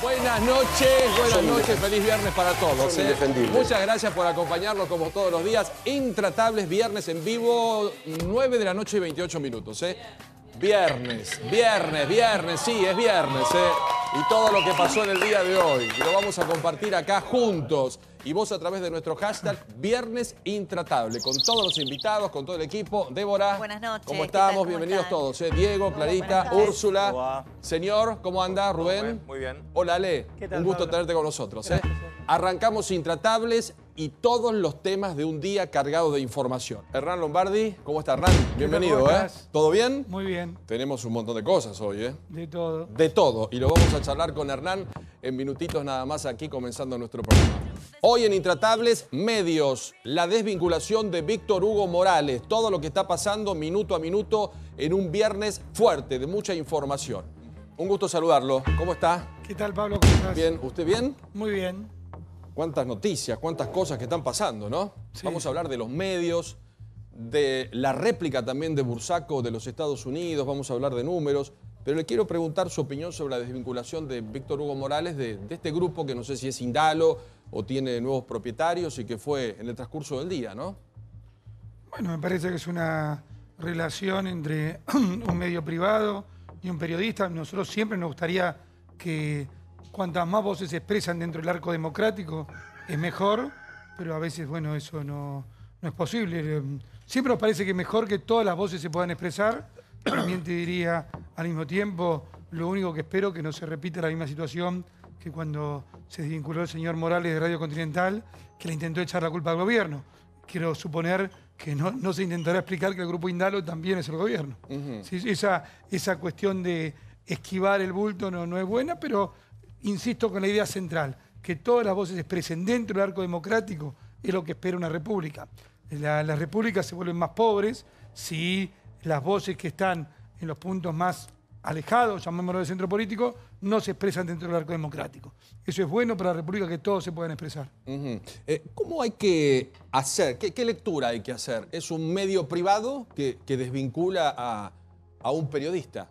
Buenas noches, feliz viernes para todos. Muchas gracias por acompañarnos como todos los días. Intratables, viernes en vivo, 9 de la noche y 28 minutos. Viernes, sí, es viernes. Y todo lo que pasó en el día de hoy lo vamos a compartir acá juntos. Y vos a través de nuestro hashtag Viernes Intratable, con todos los invitados, con todo el equipo. Débora, buenas noches. ¿cómo estamos? ¿Cómo Bienvenidos están? todos. Diego, Clarita, Úrsula. Señor, ¿cómo anda? Rubén. Muy bien. Hola, Ale. Un gusto tenerte con nosotros. Arrancamos Intratables y todos los temas de un día cargado de información. Hernán Lombardi, ¿cómo está, Hernán? Bienvenido, ¿Todo bien? Muy bien. Tenemos un montón de cosas hoy, De todo. De todo. Y lo vamos a charlar con Hernán en minutitos nada más aquí comenzando nuestro programa. Hoy en Intratables, medios, la desvinculación de Víctor Hugo Morales, todo lo que está pasando minuto a minuto en un viernes fuerte, de mucha información. Un gusto saludarlo. ¿Cómo está? ¿Qué tal, Pablo? ¿Cómo estás? Bien. ¿Usted bien? Muy bien. Cuántas noticias, cuántas cosas que están pasando, ¿no? Sí. Vamos a hablar de los medios, de la réplica también de Bursaco de los Estados Unidos, vamos a hablar de números, pero le quiero preguntar su opinión sobre la desvinculación de Víctor Hugo Morales de este grupo que no sé si es Indalo o tiene nuevos propietarios y que fue en el transcurso del día, ¿no? Bueno, me parece que es una relación entre un medio privado y un periodista. Nosotros siempre nos gustaría que cuantas más voces se expresan dentro del arco democrático es mejor, pero a veces, bueno, eso no es posible. Siempre nos parece que es mejor que todas las voces se puedan expresar. También te diría, al mismo tiempo, lo único que espero que no se repita la misma situación que cuando se desvinculó el señor Morales de Radio Continental, que le intentó echar la culpa al gobierno. Quiero suponer que no se intentará explicar que el Grupo Indalo también es el gobierno. Sí, esa cuestión de esquivar el bulto no es buena, pero insisto con la idea central, que todas las voces se expresen dentro del arco democrático es lo que espera una república. Las repúblicas se vuelven más pobres si las voces que están en los puntos más alejados, llamémoslo del centro político, no se expresan dentro del arco democrático. Eso es bueno para la república, que todos se puedan expresar. ¿Cómo hay que hacer? ¿Qué lectura hay que hacer? ¿Es un medio privado que desvincula a un periodista?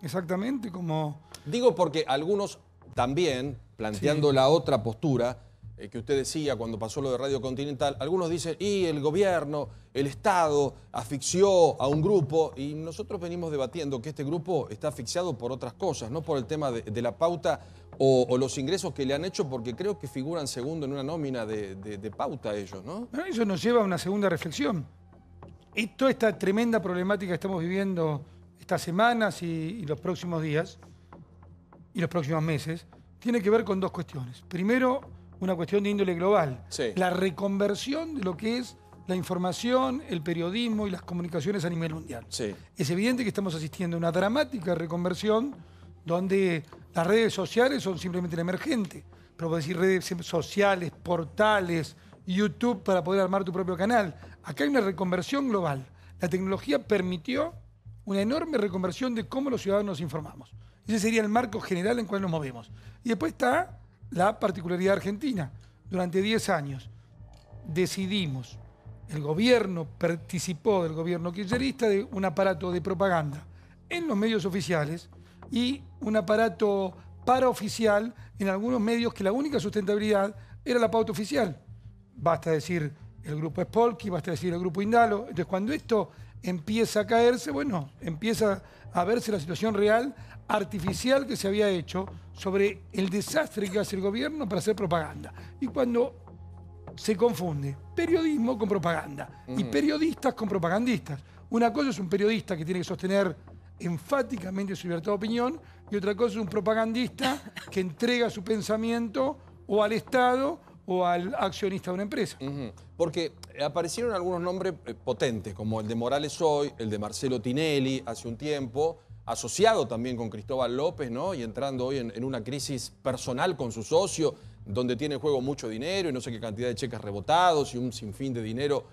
Exactamente, como... Digo porque algunos también, planteando la otra postura que usted decía cuando pasó lo de Radio Continental, algunos dicen, y el gobierno, el Estado asfixió a un grupo, y nosotros venimos debatiendo que este grupo está asfixiado por otras cosas, no por el tema de la pauta o los ingresos que le han hecho, porque creo que figuran segundo en una nómina de pauta ellos, ¿no? Bueno, eso nos lleva a una segunda reflexión. Y toda esta tremenda problemática que estamos viviendo estas semanas y los próximos días, y los próximos meses, tiene que ver con dos cuestiones. Primero, una cuestión de índole global. Sí. La reconversión de lo que es la información, el periodismo y las comunicaciones a nivel mundial. Sí. Es evidente que estamos asistiendo a una dramática reconversión donde las redes sociales son simplemente el emergente. Pero puedo decir redes sociales, portales, YouTube para poder armar tu propio canal. Acá hay una reconversión global. La tecnología permitió una enorme reconversión de cómo los ciudadanos nos informamos. Ese sería el marco general en el cual nos movemos. Y después está la particularidad argentina. Durante 10 años decidimos, el gobierno participó del gobierno kirchnerista de un aparato de propaganda en los medios oficiales y un aparato paraoficial en algunos medios que la única sustentabilidad era la pauta oficial. Basta decir el grupo Spolky, basta decir el grupo Indalo. Entonces, cuando esto empieza a caerse, bueno, empieza a verse la situación real, artificial que se había hecho sobre el desastre que hace el gobierno para hacer propaganda. Y cuando se confunde periodismo con propaganda y periodistas con propagandistas. Una cosa es un periodista que tiene que sostener enfáticamente su libertad de opinión y otra cosa es un propagandista que entrega su pensamiento o al Estado o al accionista de una empresa. Porque aparecieron algunos nombres potentes, como el de Morales hoy, el de Marcelo Tinelli hace un tiempo, asociado también con Cristóbal López, ¿no? Y entrando hoy en una crisis personal con su socio, donde tiene en juego mucho dinero y no sé qué cantidad de cheques rebotados y un sinfín de dinero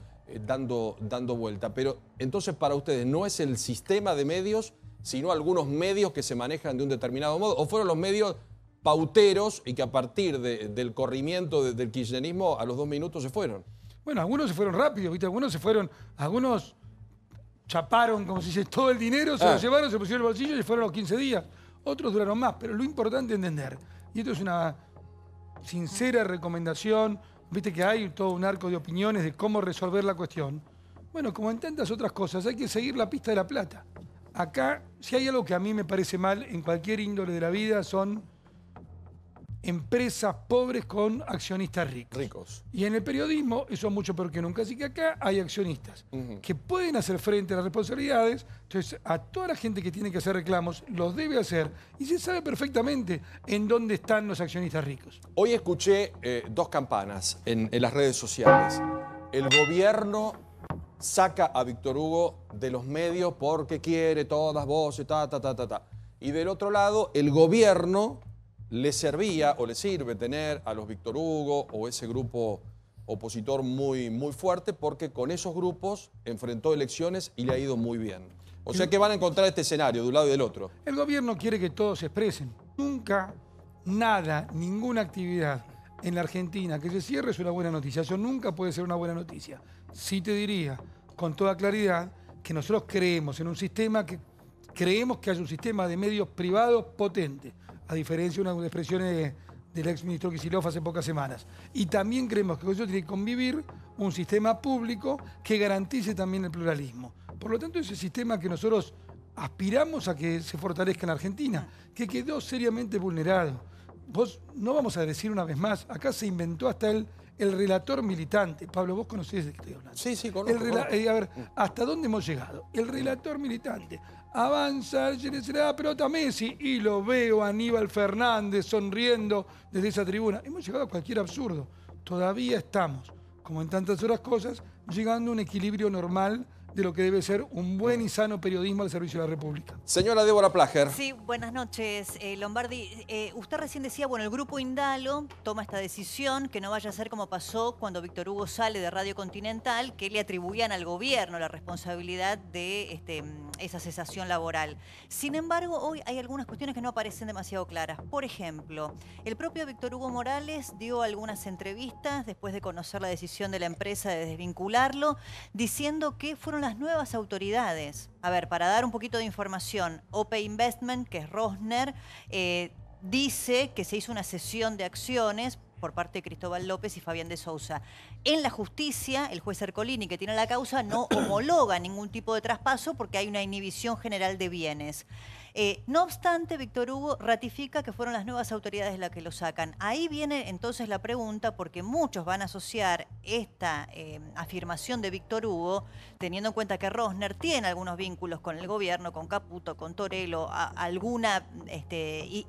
dando vuelta. Pero entonces para ustedes no es el sistema de medios, sino algunos medios que se manejan de un determinado modo, o fueron los medios pauteros y que a partir del corrimiento del kirchnerismo a los 2 minutos se fueron. Bueno, algunos se fueron rápido, ¿viste? Algunos chaparon, como se dice, todo el dinero, se lo llevaron, se pusieron en el bolsillo y fueron los 15 días. Otros duraron más, pero lo importante es entender, Y esto es una sincera recomendación. Viste que hay todo un arco de opiniones de cómo resolver la cuestión. Bueno, como en tantas otras cosas, hay que seguir la pista de la plata. Acá, si hay algo que a mí me parece mal en cualquier índole de la vida, son empresas pobres con accionistas ricos. Y en el periodismo eso es mucho peor que nunca. Así que acá hay accionistas que pueden hacer frente a las responsabilidades. Entonces, a toda la gente que tiene que hacer reclamos, los debe hacer. Y se sabe perfectamente en dónde están los accionistas ricos. Hoy escuché dos campanas en las redes sociales. El gobierno saca a Víctor Hugo de los medios porque quiere todas voces, Y del otro lado, el gobierno le servía o le sirve tener a los Víctor Hugo o ese grupo opositor muy, muy fuerte, porque con esos grupos enfrentó elecciones y le ha ido muy bien. O sea que van a encontrar este escenario de un lado y del otro. El gobierno quiere que todos se expresen. Nunca, nada, ninguna actividad en la Argentina que se cierre es una buena noticia. Eso nunca puede ser una buena noticia. Sí te diría, con toda claridad, que nosotros creemos en un sistema creemos que hay un sistema de medios privados potente, a diferencia de unas expresiones del exministro Kicillof hace pocas semanas. Y también creemos que con eso tiene que convivir un sistema público que garantice también el pluralismo. Por lo tanto, ese sistema que nosotros aspiramos a que se fortalezca en la Argentina, que quedó seriamente vulnerado. Vos, no vamos a decir una vez más, acá se inventó hasta el relator militante. Pablo, vos conocés de qué estoy hablando. Sí, conozco. A ver, ¿hasta dónde hemos llegado? El relator militante. Avanza la pelota Messi y lo veo a Aníbal Fernández sonriendo desde esa tribuna. Hemos llegado a cualquier absurdo. Todavía estamos, como en tantas otras cosas, llegando a un equilibrio normal de lo que debe ser un buen y sano periodismo al servicio de la República. Señora Débora Plager. Sí, buenas noches, Lombardi. Usted recién decía, bueno, el Grupo Indalo toma esta decisión, que no vaya a ser como pasó cuando Víctor Hugo sale de Radio Continental, que le atribuían al gobierno la responsabilidad de esa cesación laboral. Sin embargo, hoy hay algunas cuestiones que no aparecen demasiado claras. Por ejemplo, el propio Víctor Hugo Morales dio algunas entrevistas después de conocer la decisión de la empresa de desvincularlo, diciendo que fueron las nuevas autoridades. A ver, para dar un poquito de información, OP Investment, que es Rosner, dice que se hizo una cesión de acciones por parte de Cristóbal López y Fabián de Sousa. En la justicia, el juez Ercolini, que tiene la causa, no homologa ningún tipo de traspaso porque hay una inhibición general de bienes. No obstante, Víctor Hugo ratifica que fueron las nuevas autoridades las que lo sacan. Ahí viene entonces la pregunta, porque muchos van a asociar esta afirmación de Víctor Hugo, teniendo en cuenta que Rosner tiene algunos vínculos con el gobierno, con Caputo, con Torello, alguna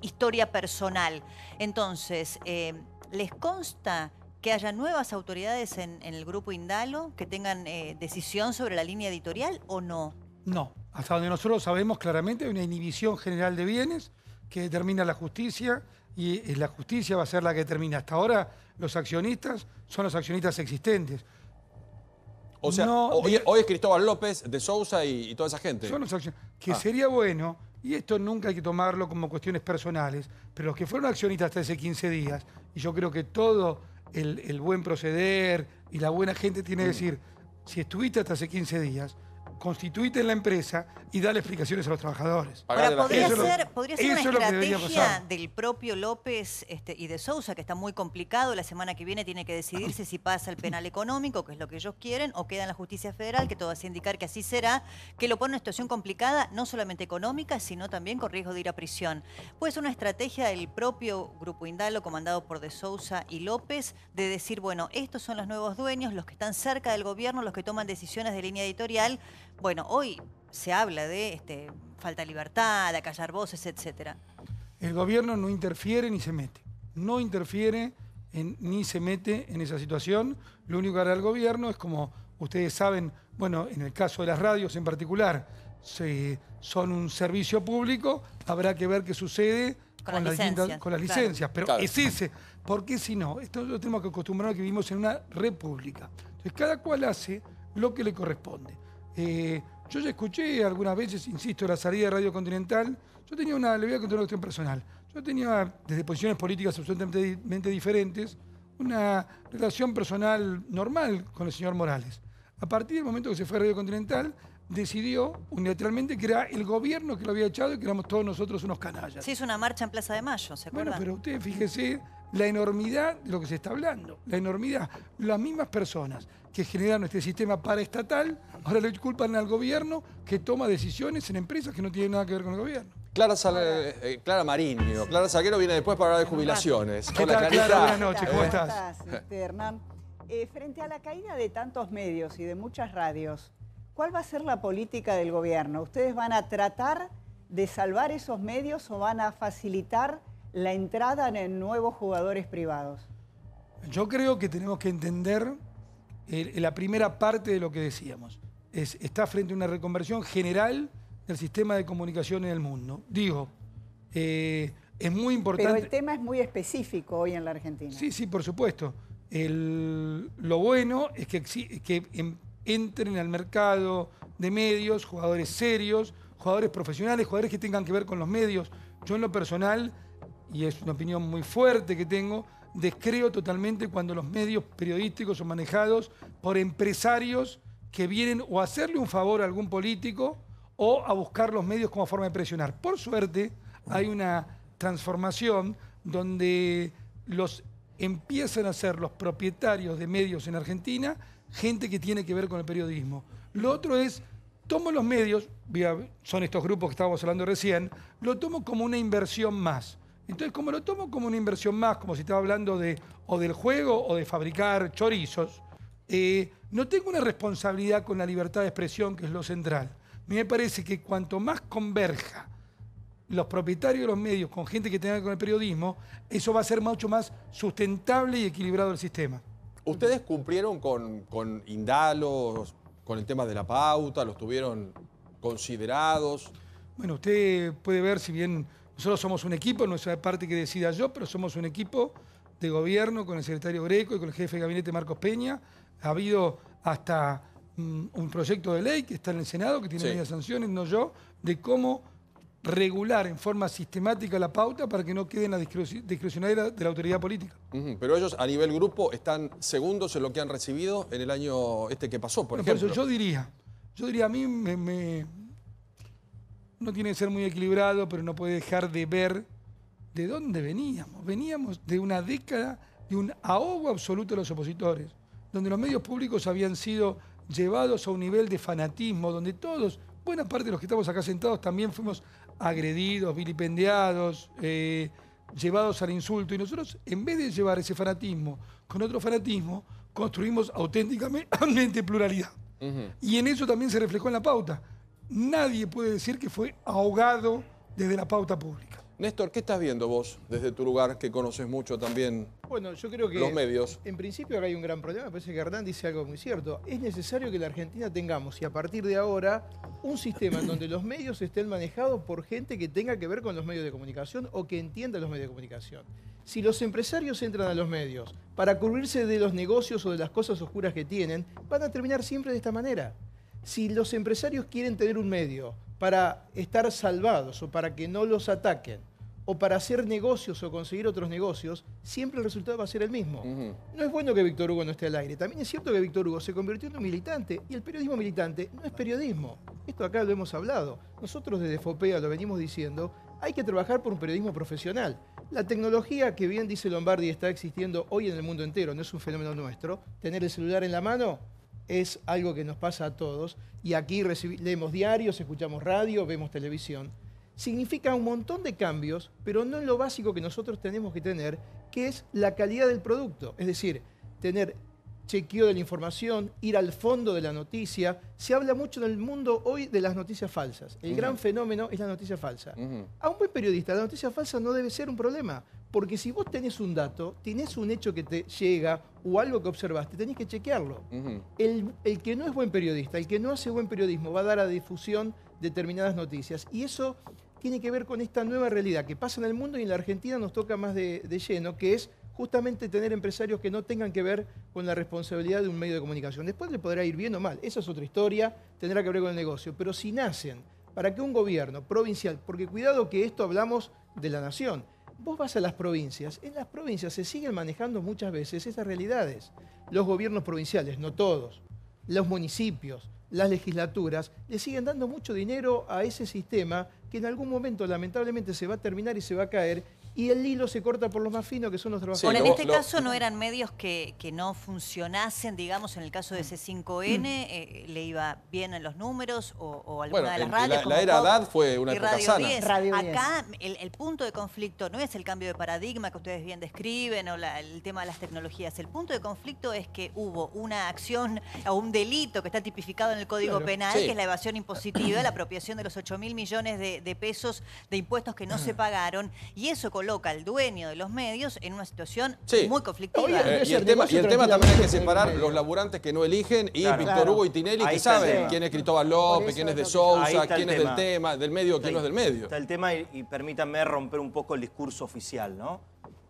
historia personal. Entonces, ¿les consta que haya nuevas autoridades en el Grupo Indalo que tengan decisión sobre la línea editorial o no? No. Hasta donde nosotros sabemos claramente hay una inhibición general de bienes que determina la justicia y la justicia va a ser la que determina. Hasta ahora los accionistas son los accionistas existentes. O sea, no, hoy es Cristóbal López, de Sousa y toda esa gente. Son los accionistas. Que sería bueno, y esto nunca hay que tomarlo como cuestiones personales, pero los que fueron accionistas hasta hace 15 días, y yo creo que todo el buen proceder y la buena gente tiene que decir, si estuviste hasta hace 15 días, constituite en la empresa y dale explicaciones a los trabajadores. Ahora, podría ser una estrategia es del propio López y de Sousa, que está muy complicado. La semana que viene tiene que decidirse si pasa el penal económico, que es lo que ellos quieren, o queda en la justicia federal, que todo hace indicar que así será, que lo pone en una situación complicada, no solamente económica, sino también con riesgo de ir a prisión. Puede ser una estrategia del propio Grupo Indalo, comandado por de Sousa y López, de decir, bueno, estos son los nuevos dueños, los que están cerca del gobierno, los que toman decisiones de línea editorial. Bueno, hoy se habla de falta de libertad, de acallar voces, etc. El gobierno no interfiere ni se mete. No interfiere ni se mete en esa situación. Lo único que hará el gobierno es, como ustedes saben, bueno, en el caso de las radios en particular, son un servicio público, habrá que ver qué sucede con las licencias. Pero claro, es ese. Porque si no, esto lo tenemos que acostumbrar a que vivimos en una república. Entonces, cada cual hace lo que le corresponde. Yo ya escuché algunas veces, insisto, la salida de Radio Continental. Yo tenía le voy a contar una cuestión personal. Yo tenía, desde posiciones políticas absolutamente diferentes, una relación personal normal con el señor Morales. A partir del momento que se fue a Radio Continental, decidió unilateralmente que era el gobierno que lo había echado y que éramos todos nosotros unos canallas. Se hizo una marcha en Plaza de Mayo, ¿se acuerdan? Bueno, pero ustedes fíjese la enormidad de lo que se está hablando, la enormidad. Las mismas personas que generaron este sistema paraestatal ahora le culpan al gobierno que toma decisiones en empresas que no tienen nada que ver con el gobierno. Clara Mariño. Clara Salguero viene después para hablar de jubilaciones. ¿Qué Hola, tal, Clarita. Clara? Buenas noches, ¿cómo estás? Hernán? Frente a la caída de tantos medios y de muchas radios, ¿cuál va a ser la política del gobierno? ¿Ustedes van a tratar de salvar esos medios o van a facilitar la entrada en nuevos jugadores privados? Yo creo que tenemos que entender la primera parte de lo que decíamos. Está frente a una reconversión general del sistema de comunicación en el mundo. Digo, es muy importante... Pero el tema es muy específico hoy en la Argentina. Sí, sí, por supuesto. Lo bueno es que entren al mercado de medios jugadores serios, jugadores profesionales, jugadores que tengan que ver con los medios. Yo en lo personal, y es una opinión muy fuerte que tengo, descreo totalmente cuando los medios periodísticos son manejados por empresarios que vienen o a hacerle un favor a algún político o a buscar los medios como forma de presionar. Por suerte, hay una transformación donde empiezan a ser los propietarios de medios en Argentina gente que tiene que ver con el periodismo. Lo otro es, tomo los medios, son estos grupos que estábamos hablando recién, lo tomo como una inversión más. Entonces, como lo tomo como una inversión más, como si estaba hablando o del juego o de fabricar chorizos, no tengo una responsabilidad con la libertad de expresión, que es lo central. A mí me parece que cuanto más converja los propietarios de los medios con gente que tenga que ver con el periodismo, eso va a ser mucho más sustentable y equilibrado el sistema. ¿Ustedes cumplieron con Indalo, con el tema de la pauta? ¿Los tuvieron considerados? Bueno, usted puede ver, si bien nosotros somos un equipo, no es una parte que decida yo, pero somos un equipo de gobierno con el secretario Greco y con el jefe de gabinete Marcos Peña. Ha habido hasta un proyecto de ley que está en el Senado, que tiene varias sanciones, no yo, de cómo regular en forma sistemática la pauta para que no quede en la discrecionalidad de la autoridad política. Pero ellos a nivel grupo están segundos en lo que han recibido en el año que pasó, por ejemplo. Por eso yo diría, a mí no tiene que ser muy equilibrado, pero no puede dejar de ver de dónde veníamos. Veníamos de una década de un ahogo absoluto de los opositores, donde los medios públicos habían sido llevados a un nivel de fanatismo, donde todos, buena parte de los que estamos acá sentados, también fuimos agredidos, vilipendiados, llevados al insulto. Y nosotros, en vez de llevar ese fanatismo con otro fanatismo, construimos auténticamente pluralidad. Y en eso también se reflejó en la pauta. Nadie puede decir que fue ahogado desde la pauta pública. Néstor, ¿qué estás viendo vos desde tu lugar, que conoces mucho también? Bueno, yo creo que los medios. En principio acá hay un gran problema. Me parece que Hernán dice algo muy cierto. Es necesario que la Argentina tengamos, y a partir de ahora, un sistema en donde los medios estén manejados por gente que tenga que ver con los medios de comunicación o que entienda los medios de comunicación. Si los empresarios entran a los medios para cubrirse de los negocios o de las cosas oscuras que tienen, van a terminar siempre de esta manera. Si los empresarios quieren tener un medio para estar salvados o para que no los ataquen, o para hacer negocios o conseguir otros negocios, siempre el resultado va a ser el mismo. No es bueno que Víctor Hugo no esté al aire. También es cierto que Víctor Hugo se convirtió en un militante, y el periodismo militante no es periodismo. Esto acá lo hemos hablado. Nosotros desde FOPEA lo venimos diciendo, hay que trabajar por un periodismo profesional. La tecnología que bien dice Lombardi está existiendo hoy en el mundo entero, no es un fenómeno nuestro. Tener el celular en la mano es algo que nos pasa a todos, y aquí leemos diarios, escuchamos radio, vemos televisión. Significa un montón de cambios, pero no en lo básico que nosotros tenemos que tener, que es la calidad del producto. Es decir, tener chequeo de la información, ir al fondo de la noticia. Se habla mucho en el mundo hoy de las noticias falsas. El gran fenómeno es la noticia falsa. A un buen periodista, la noticia falsa no debe ser un problema, porque si vos tenés un dato, tenés un hecho que te llega o algo que observaste, tenés que chequearlo. El que no es buen periodista, el que no hace buen periodismo, va a dar a difusión determinadas noticias. Y eso tiene que ver con esta nueva realidad que pasa en el mundo, y en la Argentina nos toca más de lleno, que es justamente tener empresarios que no tengan que ver con la responsabilidad de un medio de comunicación. Después le podrá ir bien o mal, esa es otra historia, tendrá que ver con el negocio. Pero si nacen para que un gobierno provincial, porque cuidado que esto hablamos de la nación, vos vas a las provincias, en las provincias se siguen manejando muchas veces esas realidades. Los gobiernos provinciales, no todos, los municipios, las legislaturas le siguen dando mucho dinero a ese sistema que en algún momento lamentablemente se va a terminar y se va a caer, y el hilo se corta por los más finos, que son los trabajadores. Bueno, en este caso no eran medios que no funcionasen, digamos, en el caso de C5N, ¿le iba bien en los números o alguna de las radios? La era Haddad fue una y época Radio sana. 10. Radio 10. Acá el punto de conflicto no es el cambio de paradigma que ustedes bien describen o el tema de las tecnologías. El punto de conflicto es que hubo una acción o un delito que está tipificado en el Código Penal, Sí. que es la evasión impositiva, la apropiación de los 8.000 millones de pesos de impuestos que no se pagaron, y eso coloca al dueño de los medios en una situación Sí. muy conflictiva. Oye, Y el tema también hay que separar los laburantes que no eligen y Claro. Víctor Claro. Hugo y Tinelli Ahí que está el saben tema. quién es Cristóbal Por López, eso quién es de es lo que- Ahí Sousa, está el quién es del tema. del medio, quién no es del medio. Está el tema y permítanme romper un poco el discurso oficial, ¿no?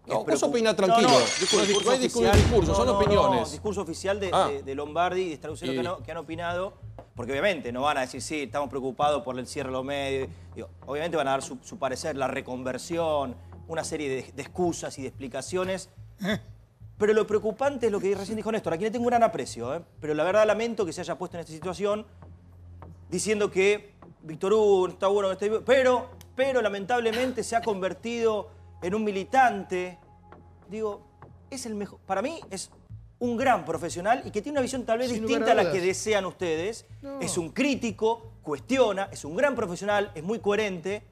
No, Es vos preocup- opina tranquilo. No, No hay discurso, son no, opiniones. discurso oficial Ah. de Lombardi y de Straussero Y- que han opinado, porque obviamente no van a decir, sí, estamos preocupados por el cierre de los medios. Digo, obviamente van a dar su parecer, la reconversión, una serie de excusas y de explicaciones. Pero lo preocupante es lo que recién dijo Néstor, a quien le tengo un gran aprecio, pero la verdad lamento que se haya puesto en esta situación diciendo que Víctor Hugo está bueno, está bien, pero lamentablemente se ha convertido en un militante. Digo, es el mejor, para mí es un gran profesional y que tiene una visión tal vez Sin distinta a lugar a la que dudas. desean ustedes. No. Es un crítico, cuestiona, es un gran profesional, es muy coherente,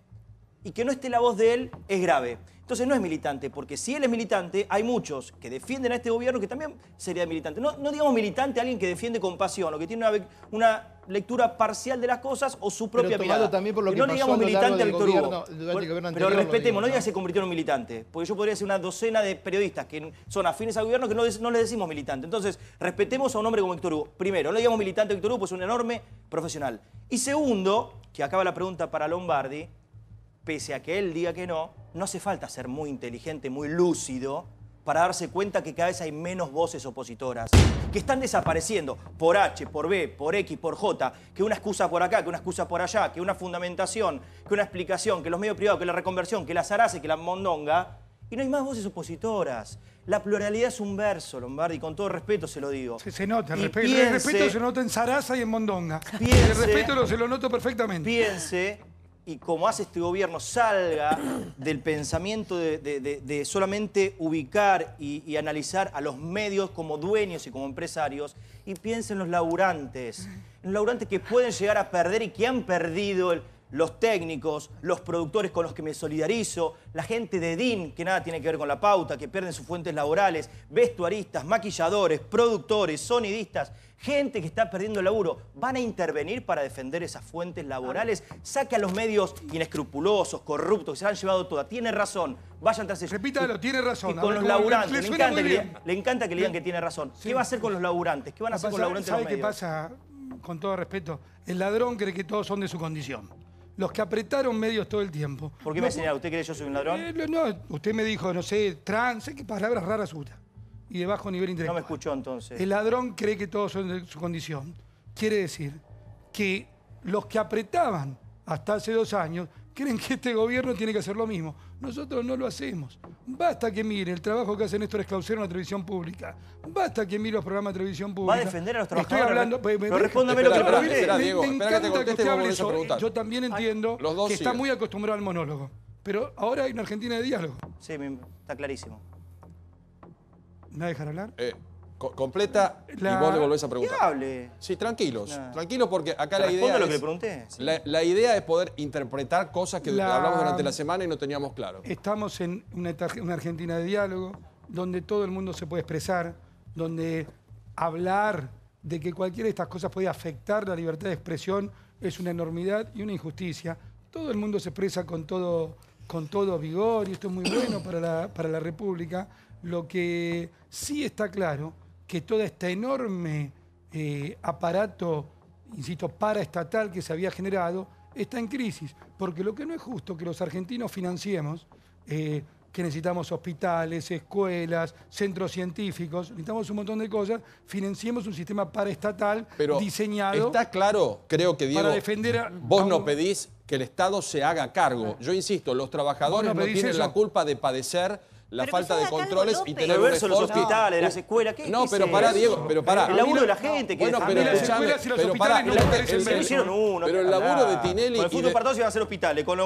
y que no esté la voz de él es grave. Entonces no es militante, porque si él es militante, hay muchos que defienden a este gobierno que también sería militante. No digamos militante alguien que defiende con pasión o que tiene una lectura parcial de las cosas o su propia tomado mirada. también por lo Y que no pasó digamos a lo militante largo a del Víctor gobierno- Hugo. del gobierno Pero anterior, lo respetemos, digo, no diga ¿no? que se convirtió en un militante, porque yo podría decir una docena de periodistas que son afines al gobierno que no les decimos militante. Entonces, respetemos a un hombre como Víctor Hugo. Primero, no digamos militante a Víctor Hugo, pues es un enorme profesional. Y segundo, que acaba la pregunta para Lombardi, pese a que él diga que no hace falta ser muy inteligente, muy lúcido, para darse cuenta que cada vez hay menos voces opositoras, que están desapareciendo por H, por B, por X, por J, que una excusa por acá, que una excusa por allá, que una fundamentación, que una explicación, que los medios privados, que la reconversión, que la zarace, que la mondonga, y no hay más voces opositoras. La pluralidad es un verso, Lombardi, con todo respeto se lo digo. Se nota, Y el piense- respeto se nota en Zaraza y en Mondonga. Piense- El respeto se lo noto perfectamente. Piense, y como hace este gobierno, salga del pensamiento de solamente ubicar y analizar a los medios como dueños y como empresarios, y piense en los laburantes que pueden llegar a perder y que han perdido los técnicos, los productores con los que me solidarizo, la gente de DIN, que nada tiene que ver con la pauta, que pierden sus fuentes laborales, vestuaristas, maquilladores, productores, sonidistas, gente que está perdiendo el laburo. ¿Van a intervenir para defender esas fuentes laborales? Saque a los medios inescrupulosos, corruptos, que se han llevado toda. Tiene razón, vayan tras ellos. Repítalo, tiene razón. Y A con ver los cómo- laburantes, le le suena encanta, muy bien. le encanta que le digan que tiene razón. Sí. ¿Qué va a hacer con los laburantes? ¿Qué van a hacer con los laburantes de los ¿Sabe qué medios? pasa? Con todo respeto, el ladrón cree que todos son de su condición. Los que apretaron medios todo el tiempo. ¿Por qué me señala? ¿Usted cree que yo soy un ladrón? No, usted me dijo, no sé, trans, sé qué palabras raras usa. Y de bajo nivel No intelectual. me escuchó entonces. El ladrón cree que todos son de su condición. Quiere decir que los que apretaban hasta hace 2 años creen que este gobierno tiene que hacer lo mismo. Nosotros no lo hacemos. Basta que mire el trabajo que hace Néstor Esclausero en la televisión pública. Basta que mire los programas de televisión pública. ¿Va a defender a los Estoy trabajadores? hablando... Pero respóndame lo que Espera, pregunté. espera, Diego, espera que te encanta conteste y usted vos hable volvés a sobre- preguntar. Yo también entiendo Los dos que está siguen. muy acostumbrado al monólogo. Pero ahora hay una Argentina de diálogo. Sí, está clarísimo. ¿Me va a dejar hablar? Completa y La- vos le volvés a Que preguntar. hable. Sí, tranquilos. Nah. Tranquilos porque acá la Responda idea lo que es... le pregunté. Sí. La idea es poder interpretar cosas que La- hablamos durante la semana y no teníamos claro. Estamos en una Argentina de diálogo, donde todo el mundo se puede expresar, donde hablar de que cualquiera de estas cosas puede afectar la libertad de expresión es una enormidad y una injusticia. Todo el mundo se expresa con todo vigor y esto es muy bueno para la República. Lo que sí está claro, que todo este enorme aparato, insisto, paraestatal que se había generado, está en crisis. Porque lo que no es justo que los argentinos financiemos, que necesitamos hospitales, escuelas, centros científicos, necesitamos un montón de cosas, financiemos un sistema paraestatal Pero diseñado está claro, creo que Diego, para defender a... vos a no un- pedís que el Estado se haga cargo. Yo insisto, los trabajadores Vos no no pedís tienen eso. la culpa de padecer la Pero falta que de se haga cargo controles y López. tener El un verso de los esfuerzo. hospitales, de las escuelas. ¿Qué No, es pero eso? pará, Diego, pero pará. El laburo de la gente. Bueno, que pero A mí las escuchame, escuelas y los pero pará, hospitales no me parecen el- Se hicieron uno. pero el laburo de Tinelli Con el y fútbol de- para todos iban a ser hospitales. Con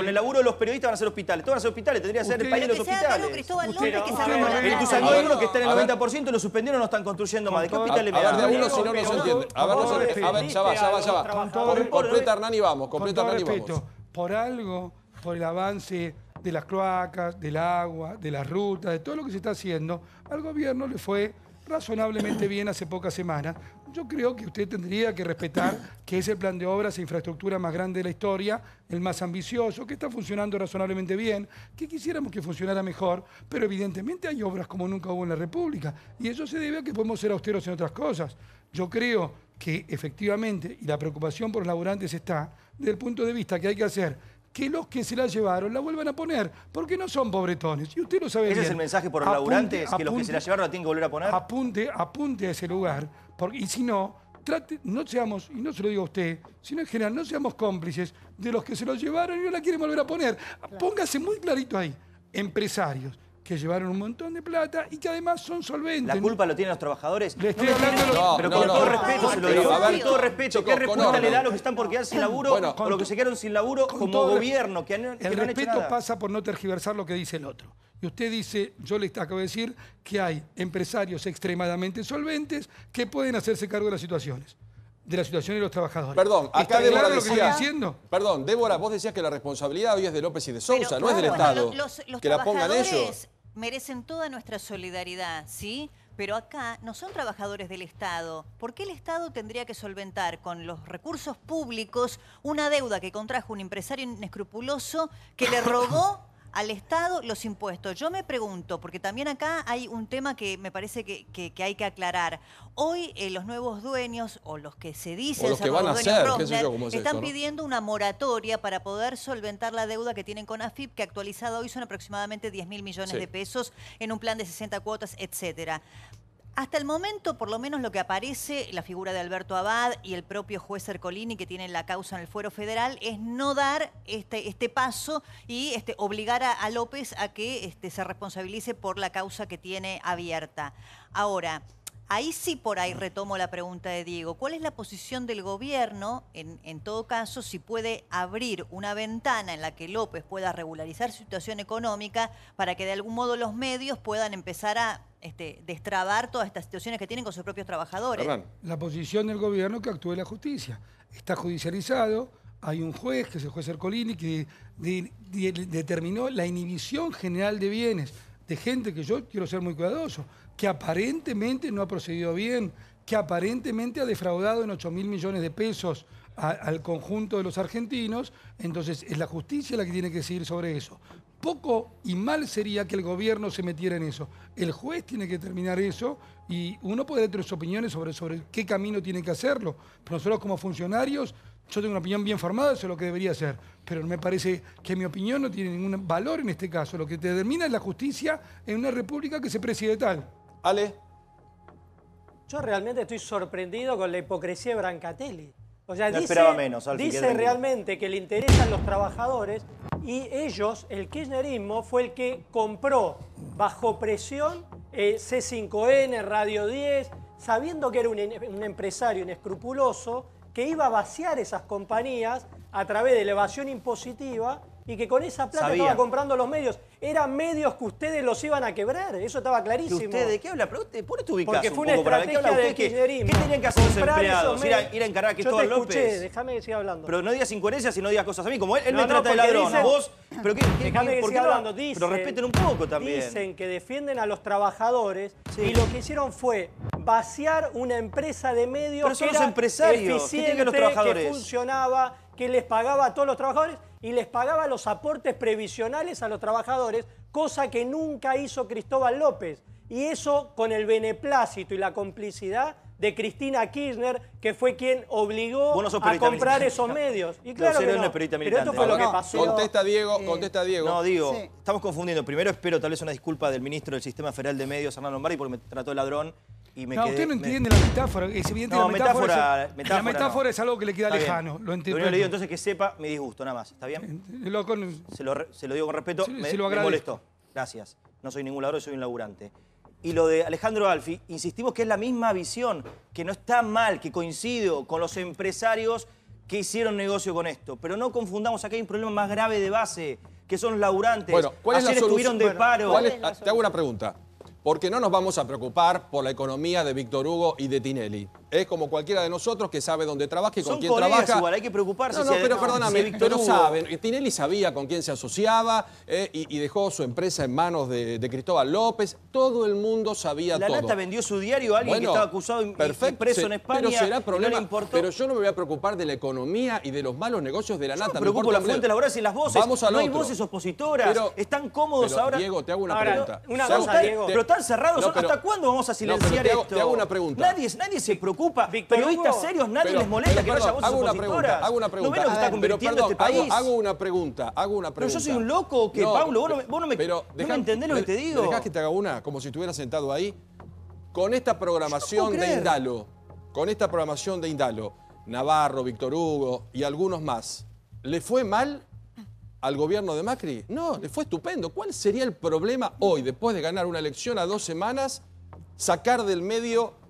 el laburo de los periodistas van a ser hospitales. Todos van a ser hospitales. Tendría que ser el Usted- país de Pero los que se haga cargo hospitales. Cristóbal Usted- López, que se usted- arme con El la Ituzaingó A hay ver, uno que está en el a ver. 90%, lo suspendieron, no están construyendo más. ¿De qué hospitales me A ver, de a hablan? uno si no, no se entiende. A ver, no se entiende. A ver, ya va, ya va, ya va. Completa Hernán y vamos, Con completa todo Hernán y respeto, vamos. por algo, por el avance de las cloacas, del agua, de las rutas, de todo lo que se está haciendo, al gobierno le fue razonablemente bien hace pocas semanas. Yo creo que usted tendría que respetar que es el plan de obras e infraestructura más grande de la historia, el más ambicioso, que está funcionando razonablemente bien, que quisiéramos que funcionara mejor, pero evidentemente hay obras como nunca hubo en la República, y eso se debe a que podemos ser austeros en otras cosas. Yo creo que efectivamente, y la preocupación por los laburantes está, desde el punto de vista que hay que hacer que los que se la llevaron la vuelvan a poner, porque no son pobretones, y usted lo sabe bien. ¿Ese es el mensaje por los laburantes? ¿Que los que se la llevaron la tienen que volver a poner? Apunte a ese lugar, porque, y si no, no seamos, y no se lo digo a usted, sino en general, no seamos cómplices de los que se lo llevaron y no la quieren volver a poner. Póngase muy clarito ahí, empresarios que llevaron un montón de plata y que además son solventes. ¿La culpa lo tienen los trabajadores? Le estoy hablando de No, Pero no, con no. todo respeto se lo Pero, digo. a ver, Con todo respeto. chicos, ¿Qué con respuesta le orden. da a los que están por quedar sin laburo Bueno, o los que se quedaron sin laburo Con como todo gobierno que no han hecho respeto nada? pasa por no tergiversar lo que dice el otro. Y usted dice, yo le acabo de decir que hay empresarios extremadamente solventes que pueden hacerse cargo de las situaciones de los trabajadores. Perdón, acá ¿Está Débora claro lo que decía. estoy diciendo? Perdón, Débora, vos decías que la responsabilidad hoy es de López y de Sousa, Pero, no es del bueno, Estado. los Que la pongan trabajadores ellos. merecen toda nuestra solidaridad, ¿sí? Pero acá no son trabajadores del Estado. ¿Por qué el Estado tendría que solventar con los recursos públicos una deuda que contrajo un empresario inescrupuloso que le robó al Estado los impuestos? Yo me pregunto, porque también acá hay un tema que me parece que hay que aclarar. Hoy los nuevos dueños, o los que se dicen O los ser que van nuevos a dueños ser, qué sé Rosneft, yo cómo es están eso, ¿no? pidiendo una moratoria para poder solventar la deuda que tienen con AFIP, que actualizada hoy son aproximadamente 10.000 millones Sí. de pesos en un plan de 60 cuotas, etcétera. Hasta el momento, por lo menos lo que aparece, la figura de Alberto Abad y el propio juez Ercolini, que tienen la causa en el fuero federal, es no dar este paso y obligar a López a que se responsabilice por la causa que tiene abierta. Ahora, ahí sí por ahí retomo la pregunta de Diego. ¿Cuál es la posición del gobierno, en todo caso, si puede abrir una ventana en la que López pueda regularizar su situación económica para que de algún modo los medios puedan empezar a destrabar todas estas situaciones que tienen con sus propios trabajadores? Hernán. La posición del gobierno que actúe la justicia. Está judicializado, hay un juez, que es el juez Ercolini, que determinó la inhibición general de bienes de gente que yo quiero ser muy cuidadoso, que aparentemente no ha procedido bien, que aparentemente ha defraudado en 8.000 millones de pesos al conjunto de los argentinos. Entonces es la justicia la que tiene que decidir sobre eso. Poco y mal sería que el gobierno se metiera en eso. El juez tiene que determinar eso y uno puede tener sus opiniones sobre qué camino tiene que hacerlo. Pero nosotros como funcionarios, yo tengo una opinión bien formada, eso es lo que debería hacer. Pero me parece que mi opinión no tiene ningún valor en este caso. Lo que determina es la justicia en una república que se preside tal. Ale. Yo realmente estoy sorprendido con la hipocresía de Brancatelli. O sea, No esperaba menos, Alfie, dice quédate realmente que le interesan los trabajadores y ellos, el kirchnerismo, fue el que compró bajo presión C5N, Radio 10, sabiendo que era un empresario inescrupuloso que iba a vaciar esas compañías a través de la evasión impositiva y que con esa plata Sabía. estaba comprando los medios. Eran medios que ustedes los iban a quebrar, eso estaba clarísimo. ¿Que usted de qué habla? Pero por qué te ubicás Porque un fue una poco para ver qué habla estrategia usted? del kirchnerismo. ¿Qué tenían que hacer los Comprar empleados? esos Ir a encarar a Yo te Cristóbal escuché, López. déjame que siga hablando. Pero no digas incoherencias y no digas cosas a mí. Como él me No, trata de porque ladrón, dicen- vos... ¿Pero qué, Déjame que por qué siga no? hablando. Dicen, Pero respeten un poco también. Dicen que defienden a los trabajadores Sí. y lo que hicieron fue vaciar una empresa de medios Pero son que los era empresarios. ¿Qué tienen eficiente, que los trabajadores? que funcionaba, que les pagaba a todos los trabajadores y les pagaba los aportes previsionales a los trabajadores, cosa que nunca hizo Cristóbal López. Y eso con el beneplácito y la complicidad de Cristina Kirchner, que fue quien obligó Vos no sos a periodista comprar militante. esos medios. Y No, claro Cero que no no. es periodista Pero esto militante. fue lo que No, pasó. Contesta Diego, No, digo, Sí. estamos confundiendo. Primero espero tal vez una disculpa del ministro del Sistema Federal de Medios, Hernán Lombardi, porque me trató de ladrón y me No, quedé... usted no entiende la metáfora. Es evidente No, la metáfora. metáfora La metáfora no. es algo que le queda Está bien. lejano. Lo Lo entiendo. único que le digo entonces es que sepa mi disgusto, nada más. ¿Está bien? Lo con- Se lo digo con respeto, Se me lo agradezco. molestó. Gracias. no soy ningún laburante, soy un laburante. Y lo de Alejandro Alfi, insistimos que es la misma visión, que no está mal, que coincido con los empresarios que hicieron negocio con esto. Pero no confundamos, acá hay un problema más grave de base, que son los laburantes. Bueno, ¿cuál es la Ayer estuvieron de paro. Te hago una pregunta. Porque no nos vamos a preocupar por la economía de Víctor Hugo y de Tinelli. Es como cualquiera de nosotros que sabe dónde trabaja y con quién trabaja. Igual, hay que preocuparse. Pero perdóname, si Víctor pero Hugo... saben, Tinelli sabía con quién se asociaba y dejó su empresa en manos de Cristóbal López. Todo el mundo sabía todo. La Nata vendió su diario a alguien que estaba acusado y preso en España. Pero será problema. No le importó. Pero yo no me voy a preocupar de la economía y de los malos negocios de la Nata. Me preocupo por las fuentes laborales y las voces. Vamos al no hay otro. voces opositoras. Están cómodos ahora. Diego, te hago una pregunta. Una cosa, Diego. Pero están cerrados. ¿Hasta cuándo vamos a silenciar esto? Te hago una pregunta. Nadie se preocupa. Víctor Periodistas serios, nadie les molesta que no haya voces opositoras. Hago una pregunta. ¿No ven lo que está convirtiendo este país? Hago una pregunta. Pero yo soy un loco que, Pablo, vos no me entendés lo que te digo. ¿Me dejás que te haga una? Como si estuvieras sentado ahí. Con esta programación de Indalo, Navarro, Víctor Hugo y algunos más, ¿le fue mal al gobierno de Macri? No, le fue estupendo. ¿Cuál sería el problema hoy, después de ganar una elección a 2 semanas, sacar del medio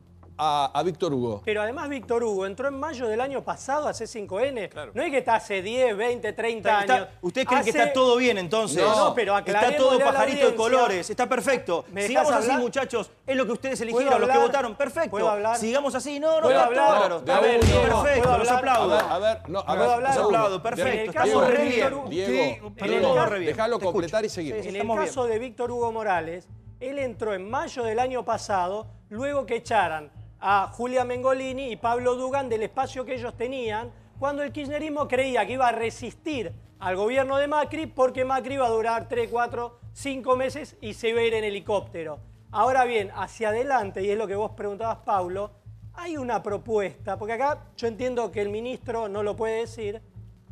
a Víctor Hugo? Pero además Víctor Hugo entró en mayo del año pasado a C5N. Claro. No es que está hace 10, 20, 30 años. ¿Usted cree que está todo bien entonces? No, pero está todo pajarito de colores. Está perfecto. Sigamos así, muchachos. Es lo que ustedes eligieron, los que votaron. Perfecto. ¿Puedo hablar? Sigamos así. No, ¿Puedo hablar? Claro. Perfecto, los aplaudo. ¿Puedo hablar? Los aplaudo, perfecto. Estamos re bien. Diego, déjalo completar y seguimos. En el caso de Víctor Hugo Morales, él entró en mayo del año pasado, luego que echaran a Julia Mengolini y Pablo Dugan del espacio que ellos tenían, cuando el kirchnerismo creía que iba a resistir al gobierno de Macri porque Macri iba a durar 3, 4, 5 meses y se iba a ir en helicóptero. Ahora bien, hacia adelante, y es lo que vos preguntabas, Pablo, hay una propuesta, porque acá yo entiendo que el ministro no lo puede decir,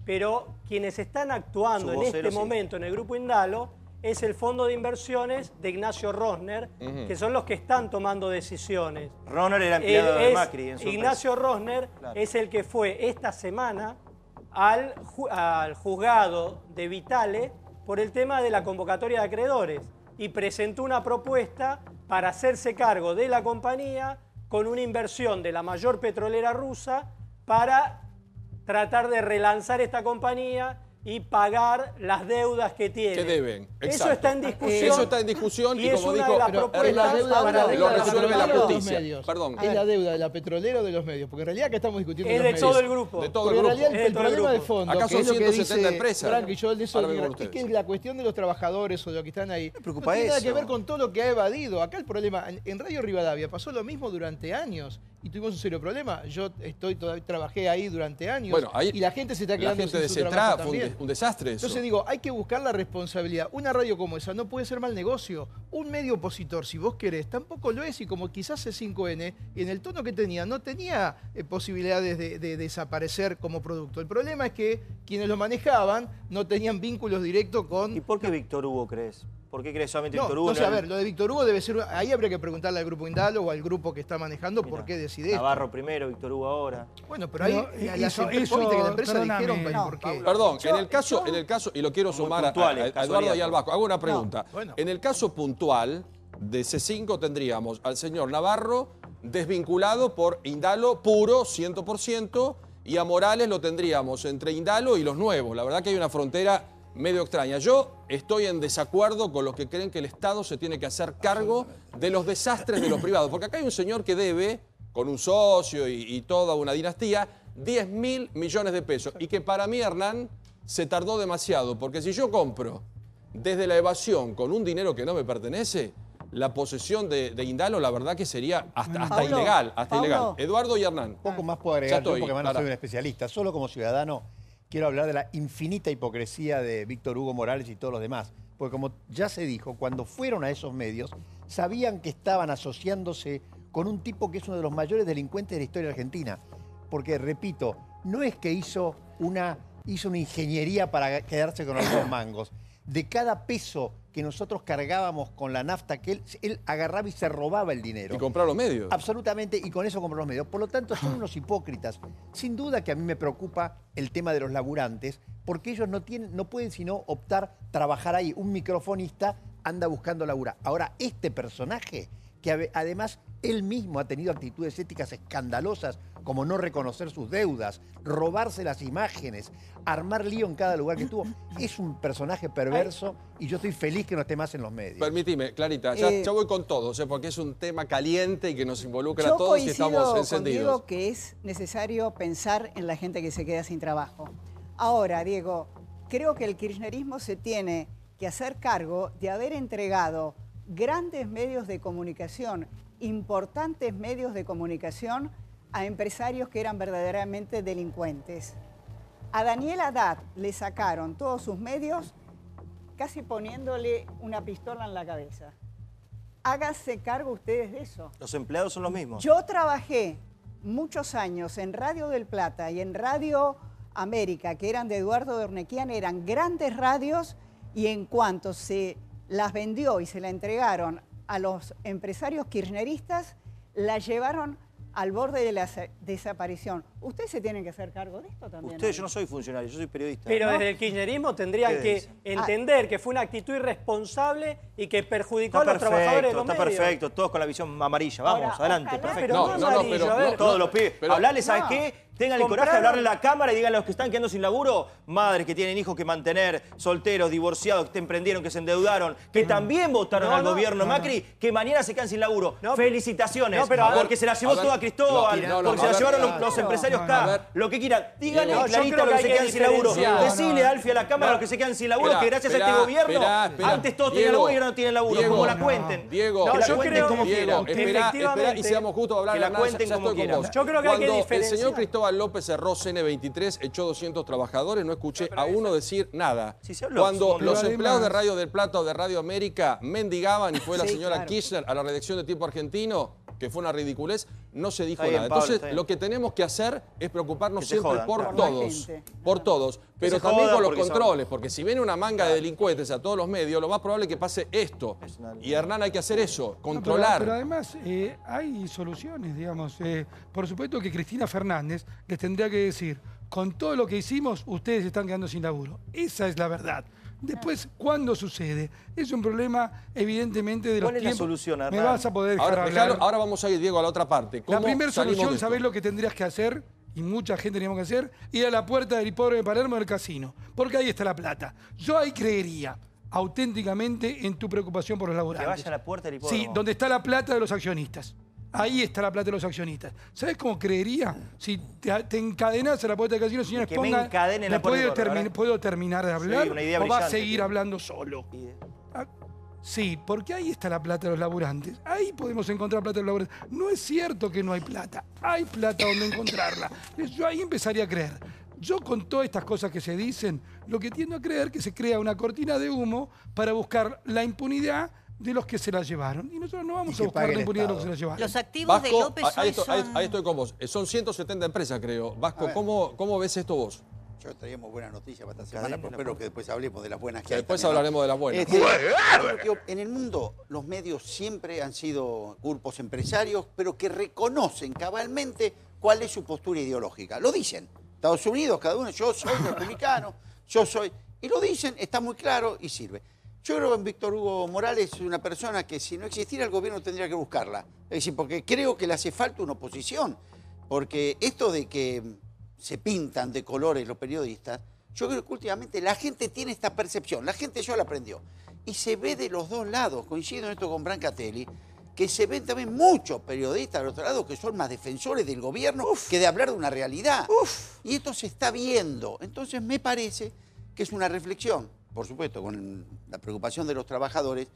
pero quienes están actuando en este momento en el Grupo Indalo es el Fondo de Inversiones de Ignacio Rosner, que son los que están tomando decisiones. Rosner era empleado de Macri. Ignacio Rosner es el que fue esta semana al juzgado de Vitale por el tema de la convocatoria de acreedores y presentó una propuesta para hacerse cargo de la compañía con una inversión de la mayor petrolera rusa para tratar de relanzar esta compañía y pagar las deudas que tiene. Que deben. Exacto. Eso está en discusión. Eso está en discusión y como dijo, lo resuelve la justicia. Perdón. ¿Es la deuda de la petrolera o de los medios? Porque en realidad que estamos discutiendo es de todo el grupo. De todo el grupo. En realidad el problema de fondo, acá son que es lo que 170 dice empresas. Frank y Joel de eso, es que la cuestión de los trabajadores o de los que están ahí no preocupa tiene nada eso. que ver con todo lo que ha evadido. Acá el problema, en Radio Rivadavia pasó lo mismo durante años y tuvimos un serio problema. Yo trabajé ahí durante años bueno, ahí y la gente se está quedando sin su CETRA trabajo fue también. un desastre eso. Entonces digo, hay que buscar la responsabilidad. Una radio como esa no puede ser mal negocio. Un medio opositor, si vos querés, tampoco lo es. Y como quizás C5N, en el tono que tenía, no tenía posibilidades de desaparecer como producto. El problema es que quienes lo manejaban no tenían vínculos directos con... ¿Y por qué Víctor Hugo crees? ¿Por qué crees solamente No, Víctor Hugo? no sé, a ver, lo de Víctor Hugo debe ser... Ahí habría que preguntarle al Grupo Indalo o al grupo que está manejando por qué decide esto. Navarro primero, Víctor Hugo ahora. Bueno, pero ahí las empresas dijeron por qué. Perdón, en el caso, y lo quiero sumar a Eduardo y al Vasco, hago una pregunta. Bueno. En el caso puntual de C5 tendríamos al señor Navarro desvinculado por Indalo puro, 100%, y a Morales lo tendríamos entre Indalo y los nuevos. La verdad que hay una frontera medio extraña. Yo estoy en desacuerdo con los que creen que el Estado se tiene que hacer cargo de los desastres de los privados. Porque acá hay un señor que debe, con un socio y toda una dinastía, 10.000 millones de pesos. Y que para mí, Hernán, se tardó demasiado. Porque si yo compro desde la evasión con un dinero que no me pertenece, la posesión de Indalo, la verdad que sería hasta ilegal. Eduardo y Hernán. Poco más puedo agregar yo porque no soy un especialista. Solo como ciudadano quiero hablar de la infinita hipocresía de Víctor Hugo Morales y todos los demás. Porque como ya se dijo, cuando fueron a esos medios, sabían que estaban asociándose con un tipo que es uno de los mayores delincuentes de la historia argentina. Porque, repito, no es que hizo una ingeniería para quedarse con los dos mangos. De cada peso que nosotros cargábamos con la nafta, que él agarraba y se robaba el dinero. Y compraba los medios. Absolutamente, y con eso compró los medios. Por lo tanto, son unos hipócritas. Sin duda que a mí me preocupa el tema de los laburantes, porque ellos no pueden sino optar, trabajar ahí. Un microfonista anda buscando labura. Ahora, este personaje, que además él mismo ha tenido actitudes éticas escandalosas, como no reconocer sus deudas, robarse las imágenes, armar lío en cada lugar que estuvo, es un personaje perverso y yo estoy feliz que no esté más en los medios. Permitime, Clarita, ya voy con todos, porque es un tema caliente y que nos involucra a Yo todos y estamos coincido encendidos. contigo que es necesario pensar en la gente que se queda sin trabajo. Ahora, Diego, creo que el kirchnerismo se tiene que hacer cargo de haber entregado grandes medios de comunicación, importantes medios de comunicación a empresarios que eran verdaderamente delincuentes. A Daniel Haddad le sacaron todos sus medios casi poniéndole una pistola en la cabeza. Háganse cargo ustedes de eso. Los empleados son los mismos. Yo trabajé muchos años en Radio del Plata y en Radio América, que eran de Eduardo Dornequian, eran grandes radios, y en cuanto se las vendió y se la entregaron a los empresarios kirchneristas, la llevaron al borde de la desaparición. Ustedes se tienen que hacer cargo de esto también. Ustedes, yo no soy funcionario, yo soy periodista. Pero ¿no? desde el kirchnerismo tendrían ¿Qué que dice? entender que fue una actitud irresponsable y que perjudicó a los Está trabajadores de los perfecto, medios. está perfecto, todos con la visión amarilla. Vamos, Ahora, adelante, ojalá, perfecto. pero no amarillo, a ver. Todos los pibes. pero- Hablarles, ¿sabes no. qué? Tengan el coraje de hablarle a la cámara y digan a los que están quedando sin laburo, madres que tienen hijos que mantener, solteros, divorciados, que emprendieron, que se endeudaron, que también votaron No, al no, gobierno no, Macri, que mañana se quedan sin laburo. No, Felicitaciones, no, pero a ver, porque se la llevó a ver, toda Cristóbal, no, porque se la a ver, llevaron los empresarios a acá, ver. lo que quieran. Díganle Diego, yo clarito creo a los que que se hay que quedan sin laburo. diferenciar. Decile, Alfie, a la cámara a los que se quedan sin laburo, Espera, que gracias a espera, este gobierno, espera, antes todos tenían Diego, laburo y ahora no tienen laburo. Diego, Como la no, cuenten. Diego, que la yo cuenten creo- como Diego, quieran. espera y seamos justos a hablar Que la de nada, cuenten ya como estoy con quieran. vos. Yo creo que hay que Cuando el diferenciar. señor Cristóbal López cerró CN23, echó 200 trabajadores, no escuché a uno decir nada. Sí se habló, Cuando supongo. los Pero empleados de además- Radio del Plata o de Radio América mendigaban y fue la Sí, señora claro. Kirchner a la redacción de Tiempo Argentino, que fue una ridiculez, no se dijo Está bien, nada. Pablo, Entonces, está bien. lo que tenemos que hacer es preocuparnos Que se siempre jodan, por claro. Por la todos. gente. Por todos. Pero se también jodan con los porque son- controles, porque si viene una manga de delincuentes a todos los medios, lo más probable es que pase esto. Y Hernán, hay que hacer eso, No, controlar. pero además hay soluciones, digamos. Por supuesto que Cristina Fernández les tendría que decir, con todo lo que hicimos, ustedes están quedando sin laburo. Esa es la verdad. Después, ¿cuándo sucede? Es un problema, evidentemente, de los ¿Cuál es la tiempos. solución, Me Hernán? vas a poder dejar Ahora, hablar. ahora vamos a ir, Diego, a la otra parte. La ¿Cómo primera salimos solución, de esto? ¿sabés lo que tendrías que hacer? Y mucha gente teníamos que hacer, ir a la puerta del hipódromo de Palermo del casino. Porque ahí está la plata. Yo ahí creería auténticamente en tu preocupación por los Que laburantes. vaya a la puerta del hipódromo. Sí, donde está la plata de los accionistas. Ahí está la plata de los accionistas. ¿Sabes cómo creería? Si te encadenás a la puerta del casino, señores, Que me encadene en la ¿le puerta del puedo, hipódromo, ¿verdad? ¿puedo terminar de hablar? una idea ¿O va a brillante, seguir tío. hablando solo? Y- Ah, sí, porque ahí está la plata de los laburantes. Ahí podemos encontrar plata de los laburantes. No es cierto que no hay plata. Hay plata donde encontrarla. Yo ahí empezaría a creer. Yo con todas estas cosas que se dicen, lo que tiendo a creer es que se crea una cortina de humo para buscar la impunidad de los que se la llevaron. Y nosotros no vamos Y a que buscar pague la el impunidad de los que Estado. se la llevaron. Los activos de López ahí, hoy son... ahí estoy con vos. Son 170 empresas, creo. Vasco, A ver. ¿cómo ves esto vos? Yo traíamos buenas noticias para esta Cadena semana, en pero la espero puerta. que después hablemos de las buenas que Que hay después también, ¿no? hablaremos de las buenas. Yo creo que en el mundo los medios siempre han sido grupos empresarios, pero que reconocen cabalmente cuál es su postura ideológica. Lo dicen. Estados Unidos, cada uno, yo soy republicano, yo soy... Y lo dicen, está muy claro y sirve. Yo creo que en Víctor Hugo Morales es una persona que si no existiera el gobierno tendría que buscarla. Es decir, porque creo que le hace falta una oposición. Porque esto de que se pintan de colores los periodistas, yo creo que últimamente la gente tiene esta percepción, la gente ya la aprendió. Y se ve de los dos lados, coincido en esto con Brancatelli, que se ven también muchos periodistas del otro lado que son más defensores del gobierno que de hablar de una realidad. Y esto se está viendo. Entonces me parece que es una reflexión, por supuesto, con la preocupación de los trabajadores,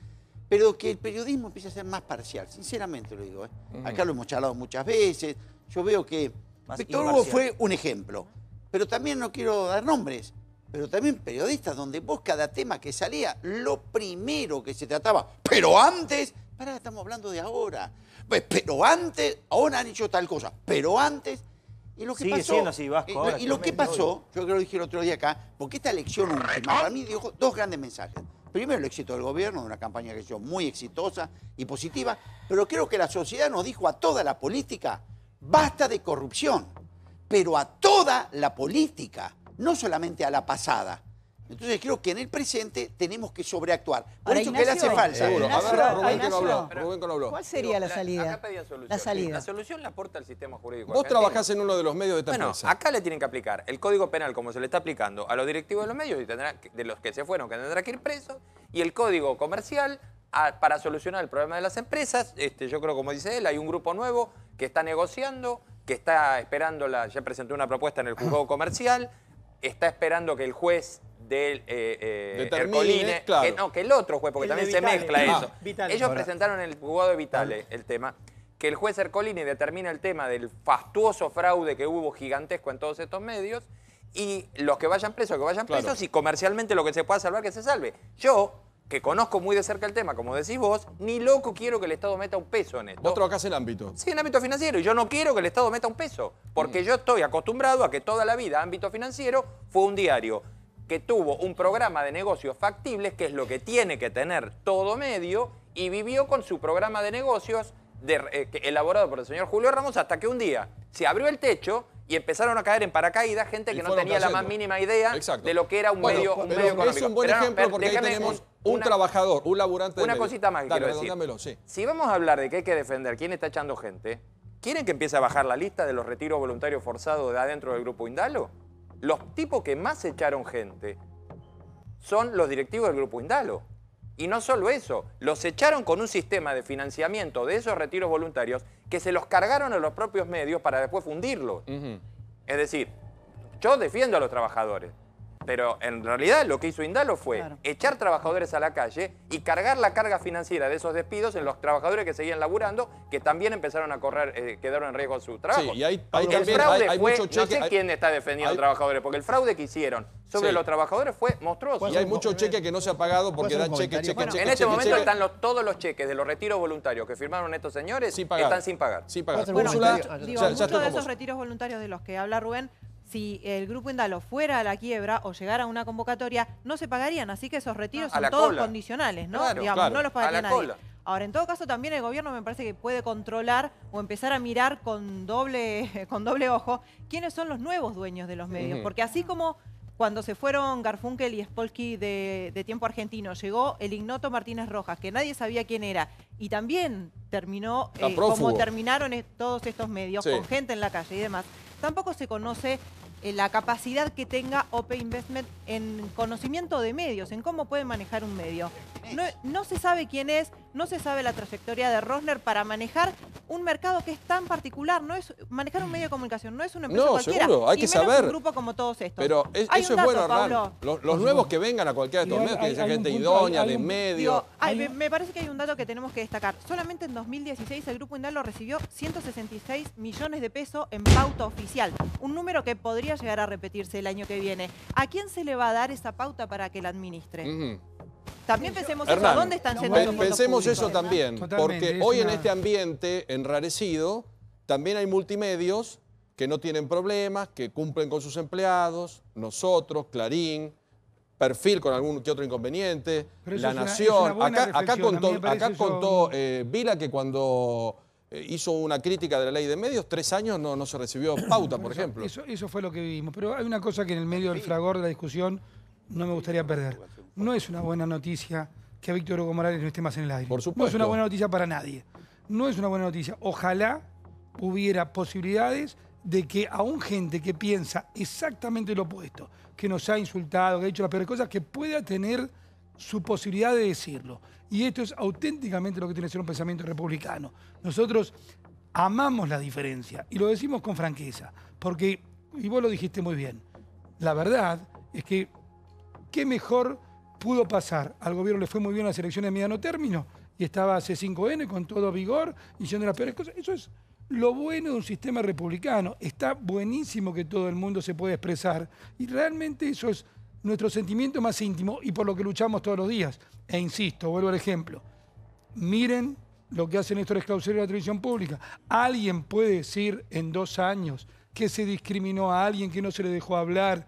pero que el periodismo empiece a ser más parcial, sinceramente lo digo. Acá lo hemos charlado muchas veces, yo veo que Más Víctor Hugo imparcial. fue un ejemplo, pero también no quiero dar nombres, pero también periodistas donde vos cada tema que salía, lo primero que se trataba, pero antes, pará, estamos hablando de ahora, pero antes, ahora han hecho tal cosa, pero antes, y lo que Sigue pasó, siendo así, Vasco, y- ahora y lo que actualmente, pasó, yo creo que lo dije el otro día acá, porque esta elección última para mí dio dos grandes mensajes. Primero, el éxito del gobierno, de una campaña que fue muy exitosa y positiva, pero creo que la sociedad nos dijo a toda la política, basta de corrupción, pero a toda la política, no solamente a la pasada. Entonces creo que en el presente tenemos que sobreactuar. Por Ahora, eso que le hace Ignacio, falta. Seguro. A ver, Ignacio, Rubén que no habló. Ignacio, Rubén que no habló. ¿Cuál sería la salida? Acá pedían solución. La salida. La solución la aporta el sistema jurídico Vos argentino. trabajás en uno de los medios de esta Bueno, empresa. acá le tienen que aplicar el Código Penal como se le está aplicando a los directivos de los medios y de los que se fueron, que tendrá que ir presos, y el Código Comercial para solucionar el problema de las empresas. Yo creo, como dice él, hay un grupo nuevo que está negociando, que está esperando, ya presentó una propuesta en el juzgado comercial, está esperando que el juez del Ercoline, claro. que el otro juez, porque El también de se Vitale. mezcla eso. Vitale. Ellos presentaron en el juzgado de Vitale el tema, que el juez Ercolini determina el tema del fastuoso fraude que hubo gigantesco en todos estos medios, y los que vayan presos, Claro. y comercialmente lo que se pueda salvar, que se salve. Yo, que conozco muy de cerca el tema, como decís vos, ni loco quiero que el Estado meta un peso en esto. Vos trabajás en el ámbito. Sí, en ámbito financiero, y yo no quiero que el Estado meta un peso, porque yo estoy acostumbrado a que toda la vida ámbito financiero fue un diario que tuvo un programa de negocios factibles, que es lo que tiene que tener todo medio, y vivió con su programa de negocios elaborado por el señor Julio Ramos, hasta que un día se abrió el techo y empezaron a caer en paracaídas gente Y que no fueron tenía la cayendo. más mínima idea Exacto. de lo que era un Bueno, medio, pero económico. es un buen Pero no, ejemplo porque ahí déjame tenemos un trabajador, un laburante de Una medio. cosita más que Dale, quiero decir. redondámelo, sí. Si vamos a hablar de que hay que defender quién está echando gente, ¿quieren que empiece a bajar la lista de los retiros voluntarios forzados de adentro del Grupo Indalo? Los tipos que más echaron gente son los directivos del Grupo Indalo. Y no solo eso, los echaron con un sistema de financiamiento de esos retiros voluntarios que se los cargaron a los propios medios para después fundirlos. Es decir, yo defiendo a los trabajadores, pero en realidad lo que hizo Indalo fue echar trabajadores a la calle y cargar la carga financiera de esos despidos en los trabajadores que seguían laburando, que también empezaron a correr, quedaron en riesgo su trabajo. Sí, y hay el también fraude hay fue, mucho no cheque. sé quién está defendiendo a los trabajadores, porque el fraude que hicieron sobre Sí. los trabajadores fue monstruoso. Y hay mucho cheque que no se ha pagado porque dan cheque, cheque, Bueno, cheque, en este cheque, momento cheque. están todos los cheques de los retiros voluntarios que firmaron estos señores, Sin pagar. están sin pagar. Sin pagar. Bueno, Úrsula, digo, ya muchos estoy de con esos vos. retiros voluntarios de los que habla Rubén, si el Grupo Indalo fuera a la quiebra o llegara a una convocatoria, no se pagarían, así que esos retiros A son la todos cola. condicionales, ¿no? Claro, Digamos, claro. no los pagaría A la nadie. cola. Ahora, en todo caso, también el gobierno me parece que puede controlar o empezar a mirar con doble ojo quiénes son los nuevos dueños de los medios. Porque así como cuando se fueron Garfunkel y Spolsky de Tiempo Argentino, llegó el ignoto Martínez Rojas, que nadie sabía quién era, y también terminó Está prófugo. como terminaron todos estos medios, Sí. con gente en la calle y demás. Tampoco se conoce la capacidad que tenga OP Investment en conocimiento de medios, en cómo puede manejar un medio. No se sabe quién es, no se sabe la trayectoria de Rosner para manejar un mercado que es tan particular. No es manejar un medio de comunicación, no es una empresa No, cualquiera. seguro, hay y que menos saber. un grupo como todos estos. Pero Hay eso un es dato, bueno, Hernán. Pablo. Los nuevos que vengan a cualquiera de estos Y medios, tienen que ser hay un gente punto, idónea, hay de un- medio. Digo, me parece que hay un dato que tenemos que destacar. Solamente en 2016 el Grupo Indalo recibió 166 millones de pesos en pauta oficial. Un número que podría llegar a repetirse el año que viene. ¿A quién se le va a dar esa pauta para que la administre? Ujú. También pensemos eso. ¿A Hernán, dónde están yendo esos fondos pensemos públicos? eso también, Totalmente, porque es hoy en una- este ambiente enrarecido también hay multimedios que no tienen problemas, que cumplen con sus empleados, nosotros, Clarín, Perfil con algún que otro inconveniente, Pero eso La es una Nación. buena Acá reflexión. A mí me parece eso contó Vila que cuando hizo una crítica de la ley de medios, 3 años no se recibió pauta, por ejemplo. Eso fue lo que vimos. Pero hay una cosa que en el medio del fragor de la discusión no me gustaría perder. No es una buena noticia que Víctor Hugo Morales no esté más en el aire. Por No es supuesto. una buena noticia para nadie. No es una buena noticia. Ojalá hubiera posibilidades de que aún gente que piensa exactamente lo opuesto, que nos ha insultado, que ha dicho las peores cosas, que pueda tener su posibilidad de decirlo. Y esto es auténticamente lo que tiene que ser un pensamiento republicano. Nosotros amamos la diferencia y lo decimos con franqueza, porque, y vos lo dijiste muy bien, la verdad es que qué mejor pudo pasar. Al gobierno le fue muy bien las elecciones de mediano término y estaba C5N con todo vigor diciendo las peores cosas. Eso es lo bueno de un sistema republicano. Está buenísimo que todo el mundo se pueda expresar y realmente eso es nuestro sentimiento más íntimo y por lo que luchamos todos los días. E insisto, vuelvo al ejemplo. Miren lo que hace Néstor Esclausero de la televisión pública. ¿Alguien puede decir en 2 años que se discriminó a alguien, que no se le dejó hablar?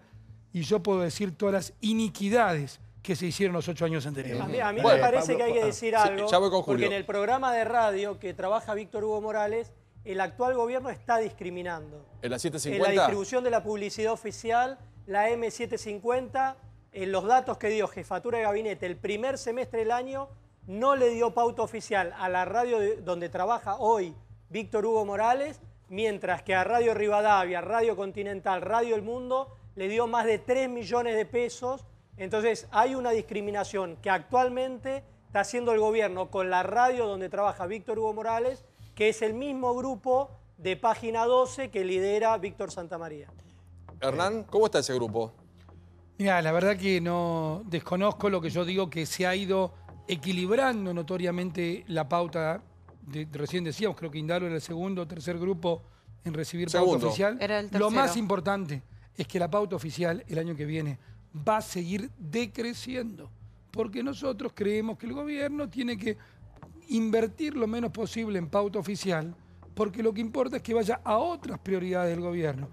Y yo puedo decir todas las iniquidades que se hicieron los 8 años anteriores. A mí Bueno, me parece Pablo, que hay que decir sí, algo, ya voy con porque Julio. en el programa de radio que trabaja Víctor Hugo Morales, el actual gobierno está discriminando. En la En la 750. distribución de la publicidad oficial, la M750 en los datos que dio Jefatura de Gabinete el primer semestre del año, no le dio pauta oficial a la radio donde trabaja hoy Víctor Hugo Morales, mientras que a Radio Rivadavia, Radio Continental, Radio El Mundo, le dio más de 3 millones de pesos. Entonces hay una discriminación que actualmente está haciendo el gobierno con la radio donde trabaja Víctor Hugo Morales, que es el mismo grupo de Página 12 que lidera Víctor Santamaría. Hernán, ¿cómo está ese grupo? Mira, la verdad que no desconozco, lo que yo digo que se ha ido equilibrando notoriamente la pauta. Recién decíamos, creo que Indalo era el segundo o tercer grupo en recibir pauta oficial. Era el Lo tercero. más importante es que la pauta oficial el año que viene va a seguir decreciendo, porque nosotros creemos que el gobierno tiene que invertir lo menos posible en pauta oficial, porque lo que importa es que vaya a otras prioridades del gobierno.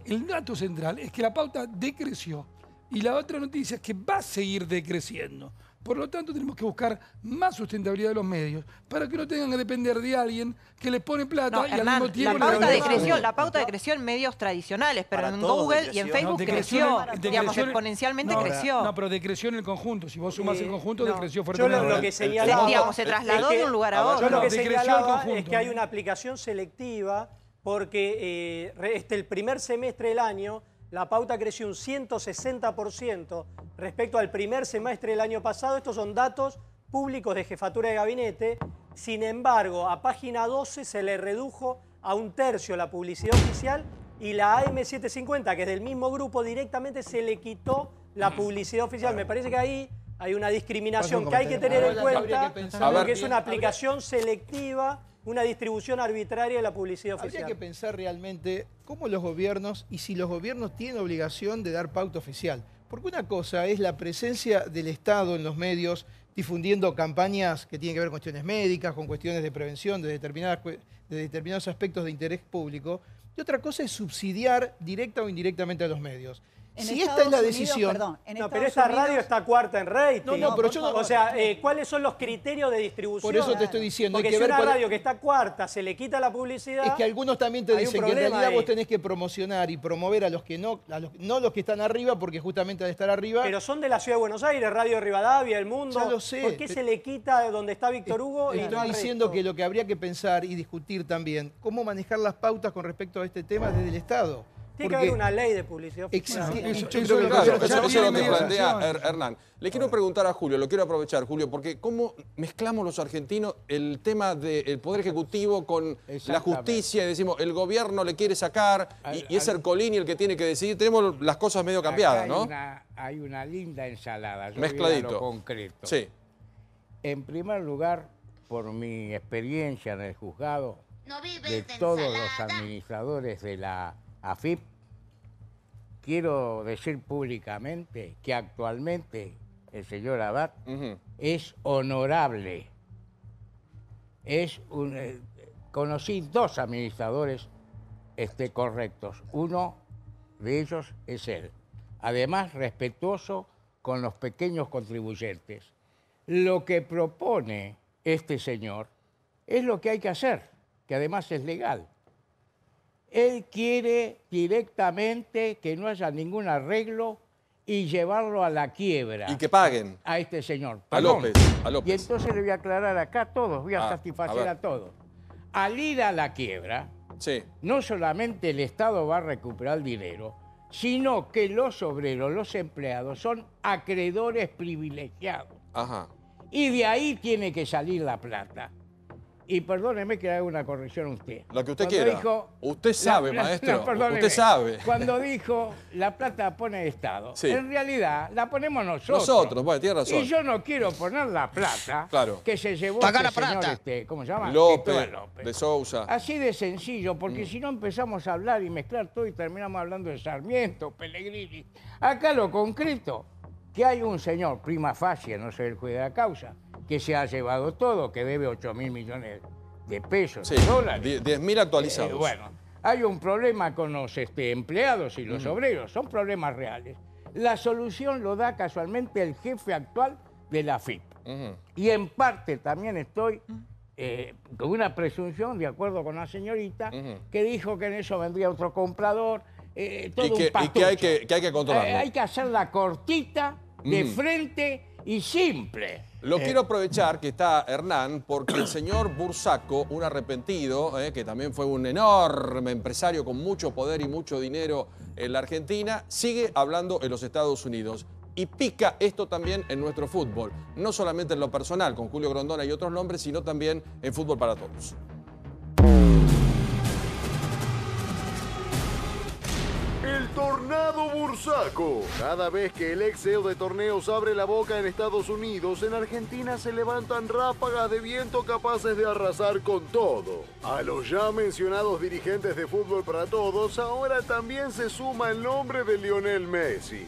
El dato central es que la pauta decreció y la otra noticia es que va a seguir decreciendo. Por lo tanto, tenemos que buscar más sustentabilidad de los medios para que no tengan que depender de alguien que les pone plata y Hernán, al mismo tiempo... la pauta decreció en medios tradicionales, pero Para en todos Google y en Facebook creció, digamos, exponencialmente creció. No, pero decreció en el conjunto. Si vos sumás el conjunto, decreció Yo fuertemente. lo que señalaba... Digamos, se trasladó de un lugar a otro. Yo lo que decreció el señalaba conjunto. es que hay una aplicación selectiva porque el primer semestre del año la pauta creció un 160% respecto al primer semestre del año pasado. Estos son datos públicos de Jefatura de Gabinete. Sin embargo, a Página 12 se le redujo a 1/3 la publicidad oficial y la AM750, que es del mismo grupo, directamente se le quitó la publicidad oficial. Me parece que ahí hay una discriminación que hay que tener en cuenta, porque es una aplicación selectiva, una distribución arbitraria de la publicidad oficial. Habría que pensar realmente cómo los gobiernos y si los gobiernos tienen obligación de dar pauta oficial. Porque una cosa es la presencia del Estado en los medios difundiendo campañas que tienen que ver con cuestiones médicas, con cuestiones de prevención de determinados aspectos de interés público. Y otra cosa es subsidiar directa o indirectamente a los medios. Si esta es la decisión... No, pero esta radio está cuarta en rating. No, pero yo no... O sea, ¿cuáles son los criterios de distribución? Por eso te estoy diciendo. Porque hay que si ver una cuál... radio que está cuarta se le quita la publicidad... Es que algunos también te hay un dicen que en problema realidad ahí. vos tenés que promocionar y promover a los que no los que están arriba, porque justamente al estar arriba... Pero son de la Ciudad de Buenos Aires, Radio Rivadavia, El Mundo. Ya lo sé. ¿Por qué se le quita de donde está Víctor Hugo? y no Estoy al diciendo resto? que lo que habría que pensar y discutir también, cómo manejar las pautas con respecto a este tema desde el Estado. Tiene que haber una ley de publicidad oficial. Existe, Eso es lo que plantea Hernán. Le quiero preguntar a Julio, lo quiero aprovechar, Julio, porque ¿cómo mezclamos los argentinos el tema del Poder Ejecutivo con la justicia? Y decimos, el gobierno le quiere sacar y es Ercolini el que tiene que decidir. Tenemos las cosas medio cambiadas, ¿no? Hay una linda ensalada. Yo Mezcladito. voy a lo concreto. Sí. En primer lugar, por mi experiencia en el juzgado, de todos los administradores de la AFIP, quiero decir públicamente que actualmente el señor Abad es honorable. Conocí 2 administradores correctos. Uno de ellos es él. Además, respetuoso con los pequeños contribuyentes. Lo que propone este señor es lo que hay que hacer, que además es legal. Él quiere directamente que no haya ningún arreglo y llevarlo a la quiebra. Y que paguen. A este señor. A López. Y entonces le voy a aclarar acá a todos, voy a satisfacer ver. a todos. Al ir a la quiebra, Sí. no solamente el Estado va a recuperar el dinero, sino que los obreros, los empleados, son acreedores privilegiados. Ajá. Y de ahí tiene que salir la plata. Y perdóneme que le haga una corrección a usted. Lo que usted Cuando quiera. dijo- Usted sabe, maestro. perdóneme. Usted sabe. Cuando dijo la plata la pone el Estado, Sí. en realidad la ponemos nosotros. Nosotros, bueno, tiene razón. Y yo no quiero poner la plata Claro. que se llevó Pagar este la señor, plata. ¿cómo se llama? López, Cristóbal López. de Sousa. Así de sencillo, porque si no empezamos a hablar y mezclar todo y terminamos hablando de Sarmiento, Pellegrini. Acá lo concreto, que hay un señor, prima facie, no soy el juez de la causa, que se ha llevado todo, que debe 8.000 millones de pesos, Sí, de dólares. 10.000 actualizados. Bueno, hay un problema con los empleados y los obreros, son problemas reales. La solución lo da casualmente el jefe actual de la AFIP. Y en parte también estoy con una presunción, de acuerdo con la señorita, que dijo que en eso vendría otro comprador. todo y un que pastucho. hay que controlarlo. Hay que hacerla cortita, de frente y simple. Lo quiero aprovechar que está Hernán, porque el señor Bursaco, un arrepentido, que también fue un enorme empresario con mucho poder y mucho dinero en la Argentina, sigue hablando en los Estados Unidos. Y pica esto también en nuestro fútbol. No solamente en lo personal, con Julio Grondona y otros nombres, sino también en Fútbol para Todos. El Tornado Bursaco. Cada vez que el ex CEO de Torneos abre la boca en Estados Unidos, en Argentina se levantan ráfagas de viento capaces de arrasar con todo. A los ya mencionados dirigentes de Fútbol para Todos, ahora también se suma el nombre de Lionel Messi.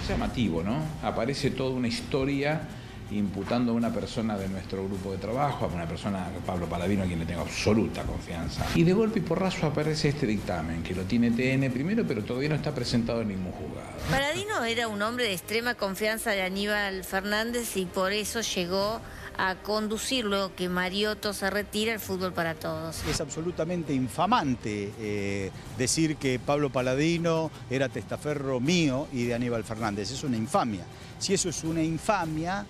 Es llamativo, ¿no? Aparece toda una historia imputando a una persona de nuestro grupo de trabajo, a una persona, Pablo Paladino, a quien le tengo absoluta confianza. Y de golpe y porrazo aparece este dictamen, que lo tiene TN primero, pero todavía no está presentado en ningún juzgado. Paladino era un hombre de extrema confianza de Aníbal Fernández y por eso llegó a conducir, luego que Mariotto se retira, el Fútbol para Todos. Es absolutamente infamante decir que Pablo Paladino era testaferro mío y de Aníbal Fernández. Es una infamia. Si eso es una infamia,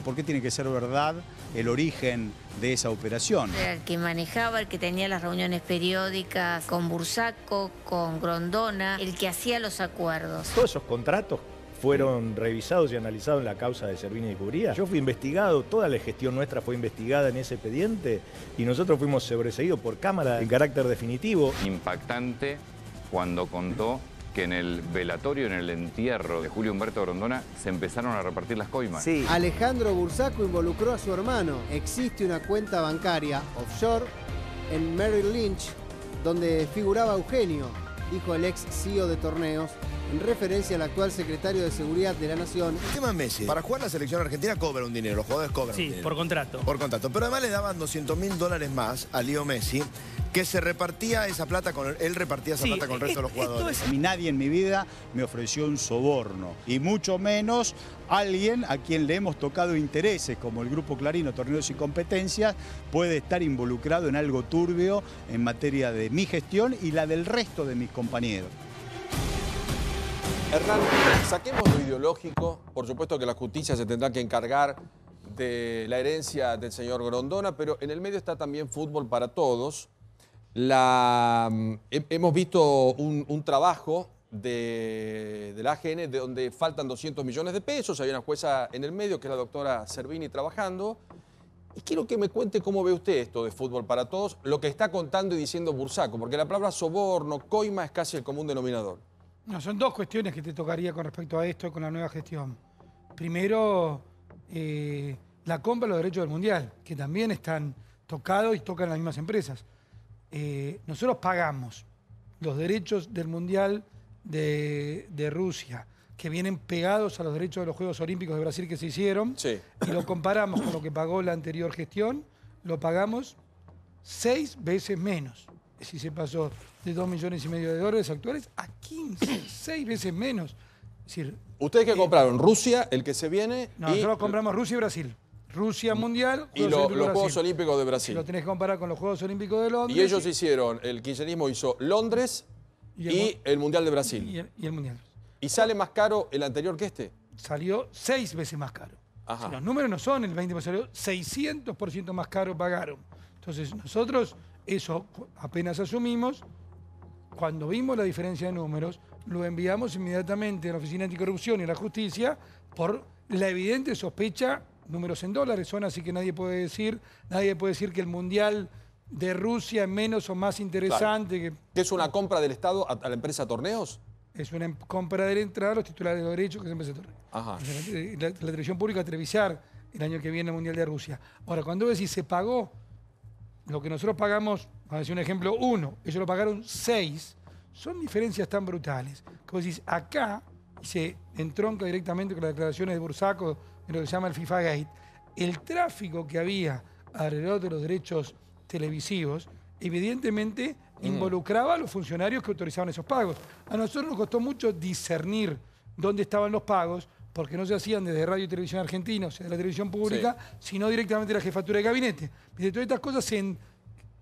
¿por qué tiene que ser verdad el origen de esa operación? Era el que manejaba, el que tenía las reuniones periódicas con Bursaco, con Grondona, el que hacía los acuerdos. Todos esos contratos fueron revisados y analizados en la causa de Servini y Cubría. Yo fui investigado, toda la gestión nuestra fue investigada en ese expediente y nosotros fuimos sobreseídos por Cámara en carácter definitivo. Impactante cuando contó que en el velatorio, en el entierro de Julio Humberto Grondona, se empezaron a repartir las coimas. Sí. Alejandro Bursaco involucró a su hermano. Existe una cuenta bancaria offshore en Merrill Lynch donde figuraba Eugenio, dijo el ex CEO de Torneos, en referencia al actual secretario de Seguridad de la Nación. El tema es Messi. Para jugar la selección argentina cobra un dinero, los jugadores cobran un dinero. Por contrato. Por contrato. Pero además le daban $200.000 más a Leo Messi, que se repartía esa plata él repartía esa plata con el resto de los jugadores. A mí nadie en mi vida me ofreció un soborno, y mucho menos alguien a quien le hemos tocado intereses, como el Grupo Clarín, Torneos y Competencias, puede estar involucrado en algo turbio en materia de mi gestión y la del resto de mis compañeros. Hernán, saquemos lo ideológico. Por supuesto que la justicia se tendrá que encargar de la herencia del señor Grondona, pero en el medio está también Fútbol para Todos. Hemos visto un trabajo de la AGN de donde faltan 200 millones de pesos. Hay una jueza en el medio, que es la doctora Servini, trabajando. Y quiero que me cuente cómo ve usted esto de Fútbol para Todos, lo que está contando y diciendo Bursaco, porque la palabra soborno, coima, es casi el común denominador. No, son dos cuestiones que te tocaría con respecto a esto con la nueva gestión. Primero, la compra de los derechos del Mundial, que también están tocados y tocan las mismas empresas. Nosotros pagamos los derechos del Mundial de Rusia, que vienen pegados a los derechos de los Juegos Olímpicos de Brasil que se hicieron, sí, y lo comparamos con lo que pagó la anterior gestión, lo pagamos 6 veces menos. Es decir, se pasó de $2,5 millones actuales a 15, 6 veces menos. Es decir, ¿ustedes qué compraron? ¿Rusia, el que se viene? No, nosotros compramos Rusia y Brasil. Rusia Mundial, y los Juegos Olímpicos de Brasil. Lo tenés que comparar con los Juegos Olímpicos de Londres. Y ellos hicieron, el kirchnerismo hizo Londres y el Mundial de Brasil. Y el Mundial. ¿Y sale más caro el anterior que este? Salió 6 veces más caro. Si los números no son el 20%, salió 600% más caro pagaron. Entonces nosotros eso apenas asumimos, cuando vimos la diferencia de números, lo enviamos inmediatamente a la Oficina Anticorrupción y a la Justicia por la evidente sospecha. Números en dólares son, así que nadie puede decir que el Mundial de Rusia es menos o más interesante. Claro. ¿Que es una compra del Estado a la empresa Torneos? Es una compra de la entrada a los titulares de derechos que es empresa Torneos. Ajá. La televisión pública va a televisar el año que viene el Mundial de Rusia. Ahora, cuando ves si se pagó, lo que nosotros pagamos, vamos a decir un ejemplo, 1, ellos lo pagaron 6, son diferencias tan brutales. Como decís, acá, y se entronca directamente con las declaraciones de Bursaco, en lo que se llama el FIFA Gate, el tráfico que había alrededor de los derechos televisivos, evidentemente involucraba a los funcionarios que autorizaban esos pagos. A nosotros nos costó mucho discernir dónde estaban los pagos, porque no se hacían desde Radio y Televisión Argentina, o sea, de la televisión pública, sino directamente de la jefatura de gabinete. Y de todas estas cosas,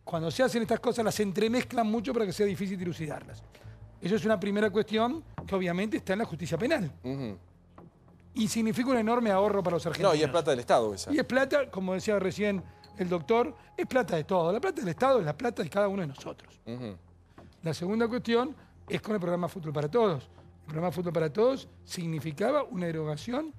cuando se hacen estas cosas, las entremezclan mucho para que sea difícil dilucidarlas. Eso es una primera cuestión que obviamente está en la justicia penal. Y significa un enorme ahorro para los argentinos. No, y es plata del Estado esa. Y es plata, como decía recién el doctor, es plata de todo. La plata del Estado es la plata de cada uno de nosotros. La segunda cuestión es con el programa Fútbol para Todos. El programa Fútbol para Todos significaba una derogación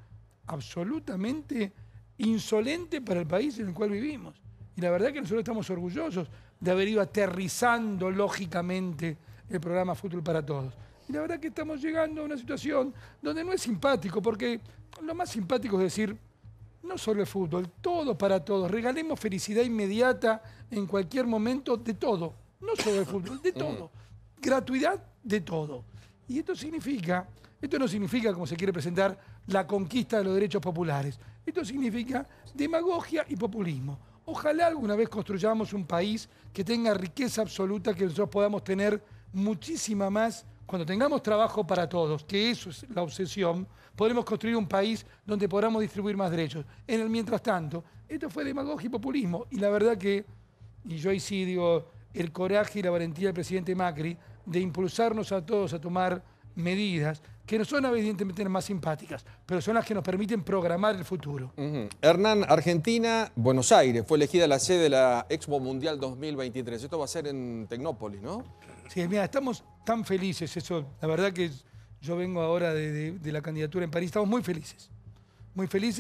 absolutamente insolente para el país en el cual vivimos. Y la verdad que nosotros estamos orgullosos de haber ido aterrizando lógicamente el programa Fútbol para Todos. Y la verdad que estamos llegando a una situación donde no es simpático, porque lo más simpático es decir, no solo el fútbol, todo para todos. Regalemos felicidad inmediata en cualquier momento de todo. No solo el fútbol, de todo. Gratuidad de todo. Y esto no significa, como se quiere presentar, la conquista de los derechos populares. Esto significa demagogia y populismo. Ojalá alguna vez construyamos un país que tenga riqueza absoluta, que nosotros podamos tener muchísima más. Cuando tengamos trabajo para todos, que eso es la obsesión, podremos construir un país donde podamos distribuir más derechos. En el mientras tanto, esto fue demagogia y populismo. Y la verdad que, y yo ahí sí digo, el coraje y la valentía del presidente Macri de impulsarnos a todos a tomar medidas que no son evidentemente las más simpáticas, pero son las que nos permiten programar el futuro. Hernán, Argentina, Buenos Aires, fue elegida la sede de la Expo Mundial 2023. Esto va a ser en Tecnópolis, ¿no? Sí, mira, estamos tan felices, eso, la verdad que yo vengo ahora de la candidatura en París, estamos muy felices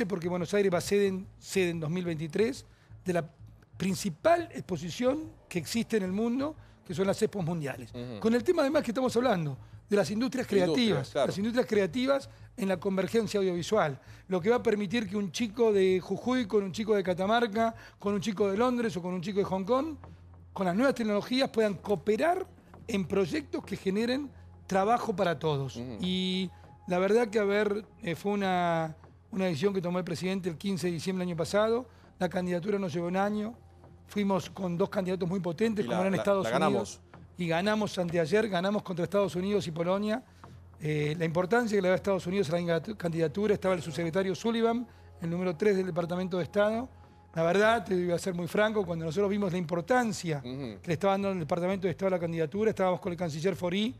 porque Buenos Aires va a ser sede en 2023 de la principal exposición que existe en el mundo, que son las Expos Mundiales. Con el tema además que estamos hablando, de las industrias creativas, claro. Las industrias creativas en la convergencia audiovisual, lo que va a permitir que un chico de Jujuy con un chico de Catamarca, con un chico de Londres o con un chico de Hong Kong, con las nuevas tecnologías puedan cooperar en proyectos que generen trabajo para todos. Y la verdad que fue una decisión que tomó el presidente el 15 de diciembre del año pasado. La candidatura nos llevó un año. Fuimos con dos candidatos muy potentes, como eran Estados Unidos. Y ganamos anteayer, ganamos contra Estados Unidos y Polonia. La importancia que le da a Estados Unidos a la candidatura, estaba el subsecretario Sullivan, el número 3 del Departamento de Estado. La verdad, te voy a ser muy franco, cuando nosotros vimos la importancia que le estaba dando el Departamento de Estado a la candidatura, estábamos con el canciller Faury,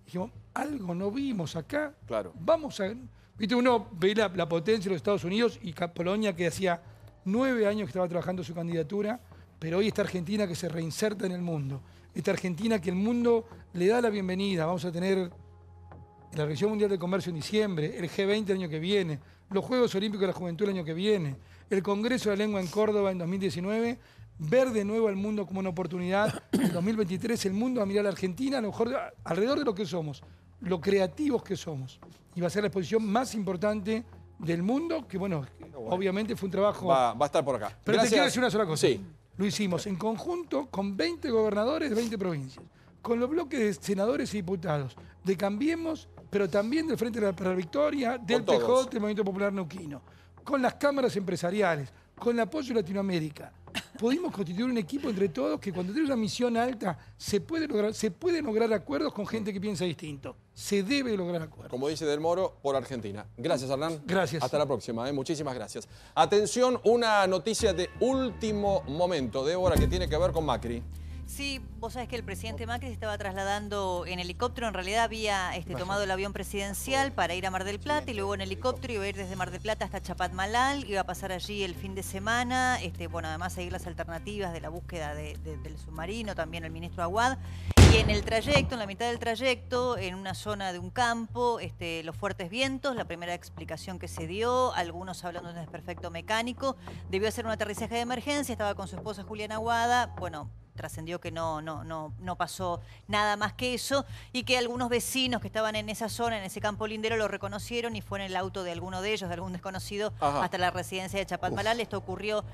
dijimos, algo no vimos acá. Claro. Vamos a... Viste, uno ve la potencia de los Estados Unidos y Polonia, que hacía 9 años que estaba trabajando su candidatura, pero hoy esta Argentina que se reinserta en el mundo, esta Argentina que el mundo le da la bienvenida. Vamos a tener la Organización Mundial de Comercio en diciembre, el G20 el año que viene, los Juegos Olímpicos de la Juventud el año que viene, el Congreso de la Lengua en Córdoba en 2019, ver de nuevo al mundo como una oportunidad. En 2023 el mundo va a mirar a la Argentina, a lo mejor alrededor de lo que somos, lo creativos que somos. Y va a ser la exposición más importante del mundo, que bueno, obviamente fue un trabajo... Va a estar por acá. Pero Gracias. te quiero decir una sola cosa. Sí. Lo hicimos en conjunto con 20 gobernadores de 20 provincias, con los bloques de senadores y diputados, de Cambiemos, pero también del Frente para la Victoria, del PJ, del Movimiento Popular Neuquino, con las cámaras empresariales, con el apoyo de Latinoamérica. Pudimos constituir un equipo entre todos que cuando tienes una misión alta se pueden lograr acuerdos con gente que piensa distinto. Se debe lograr acuerdos. Como dice Del Moro, por Argentina. Gracias, Hernán. Gracias. Hasta la próxima. Muchísimas gracias. Atención, una noticia de último momento, Débora, que tiene que ver con Macri. Sí, vos sabés que el presidente Macri se estaba trasladando en helicóptero. En realidad había tomado el avión presidencial para ir a Mar del Plata y luego en helicóptero iba a ir desde Mar del Plata hasta Chapatmalal. Iba a pasar allí el fin de semana. Bueno, además seguir las alternativas de la búsqueda del submarino, también el ministro Aguad. Y en el trayecto, en la mitad del trayecto, en una zona de un campo, los fuertes vientos, la primera explicación que se dio, algunos hablando de un desperfecto mecánico. Debió hacer un aterrizaje de emergencia, estaba con su esposa Juliana Aguada. Bueno, trascendió que no pasó nada más que eso y que algunos vecinos que estaban en esa zona, en ese campo lindero, lo reconocieron y fue en el auto de alguno de ellos, de algún desconocido, hasta la residencia de Chapatmalal. Esto ocurrió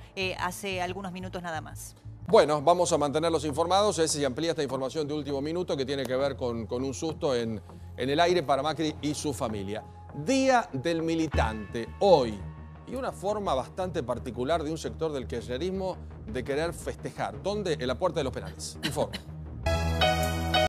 hace algunos minutos nada más. Bueno, vamos a mantenerlos informados. Se amplía esta información de último minuto que tiene que ver con un susto en el aire para Macri y su familia. Día del militante, hoy. Y una forma bastante particular de un sector del kirchnerismo de querer festejar. ¿Dónde? En la puerta de los penales. Informe.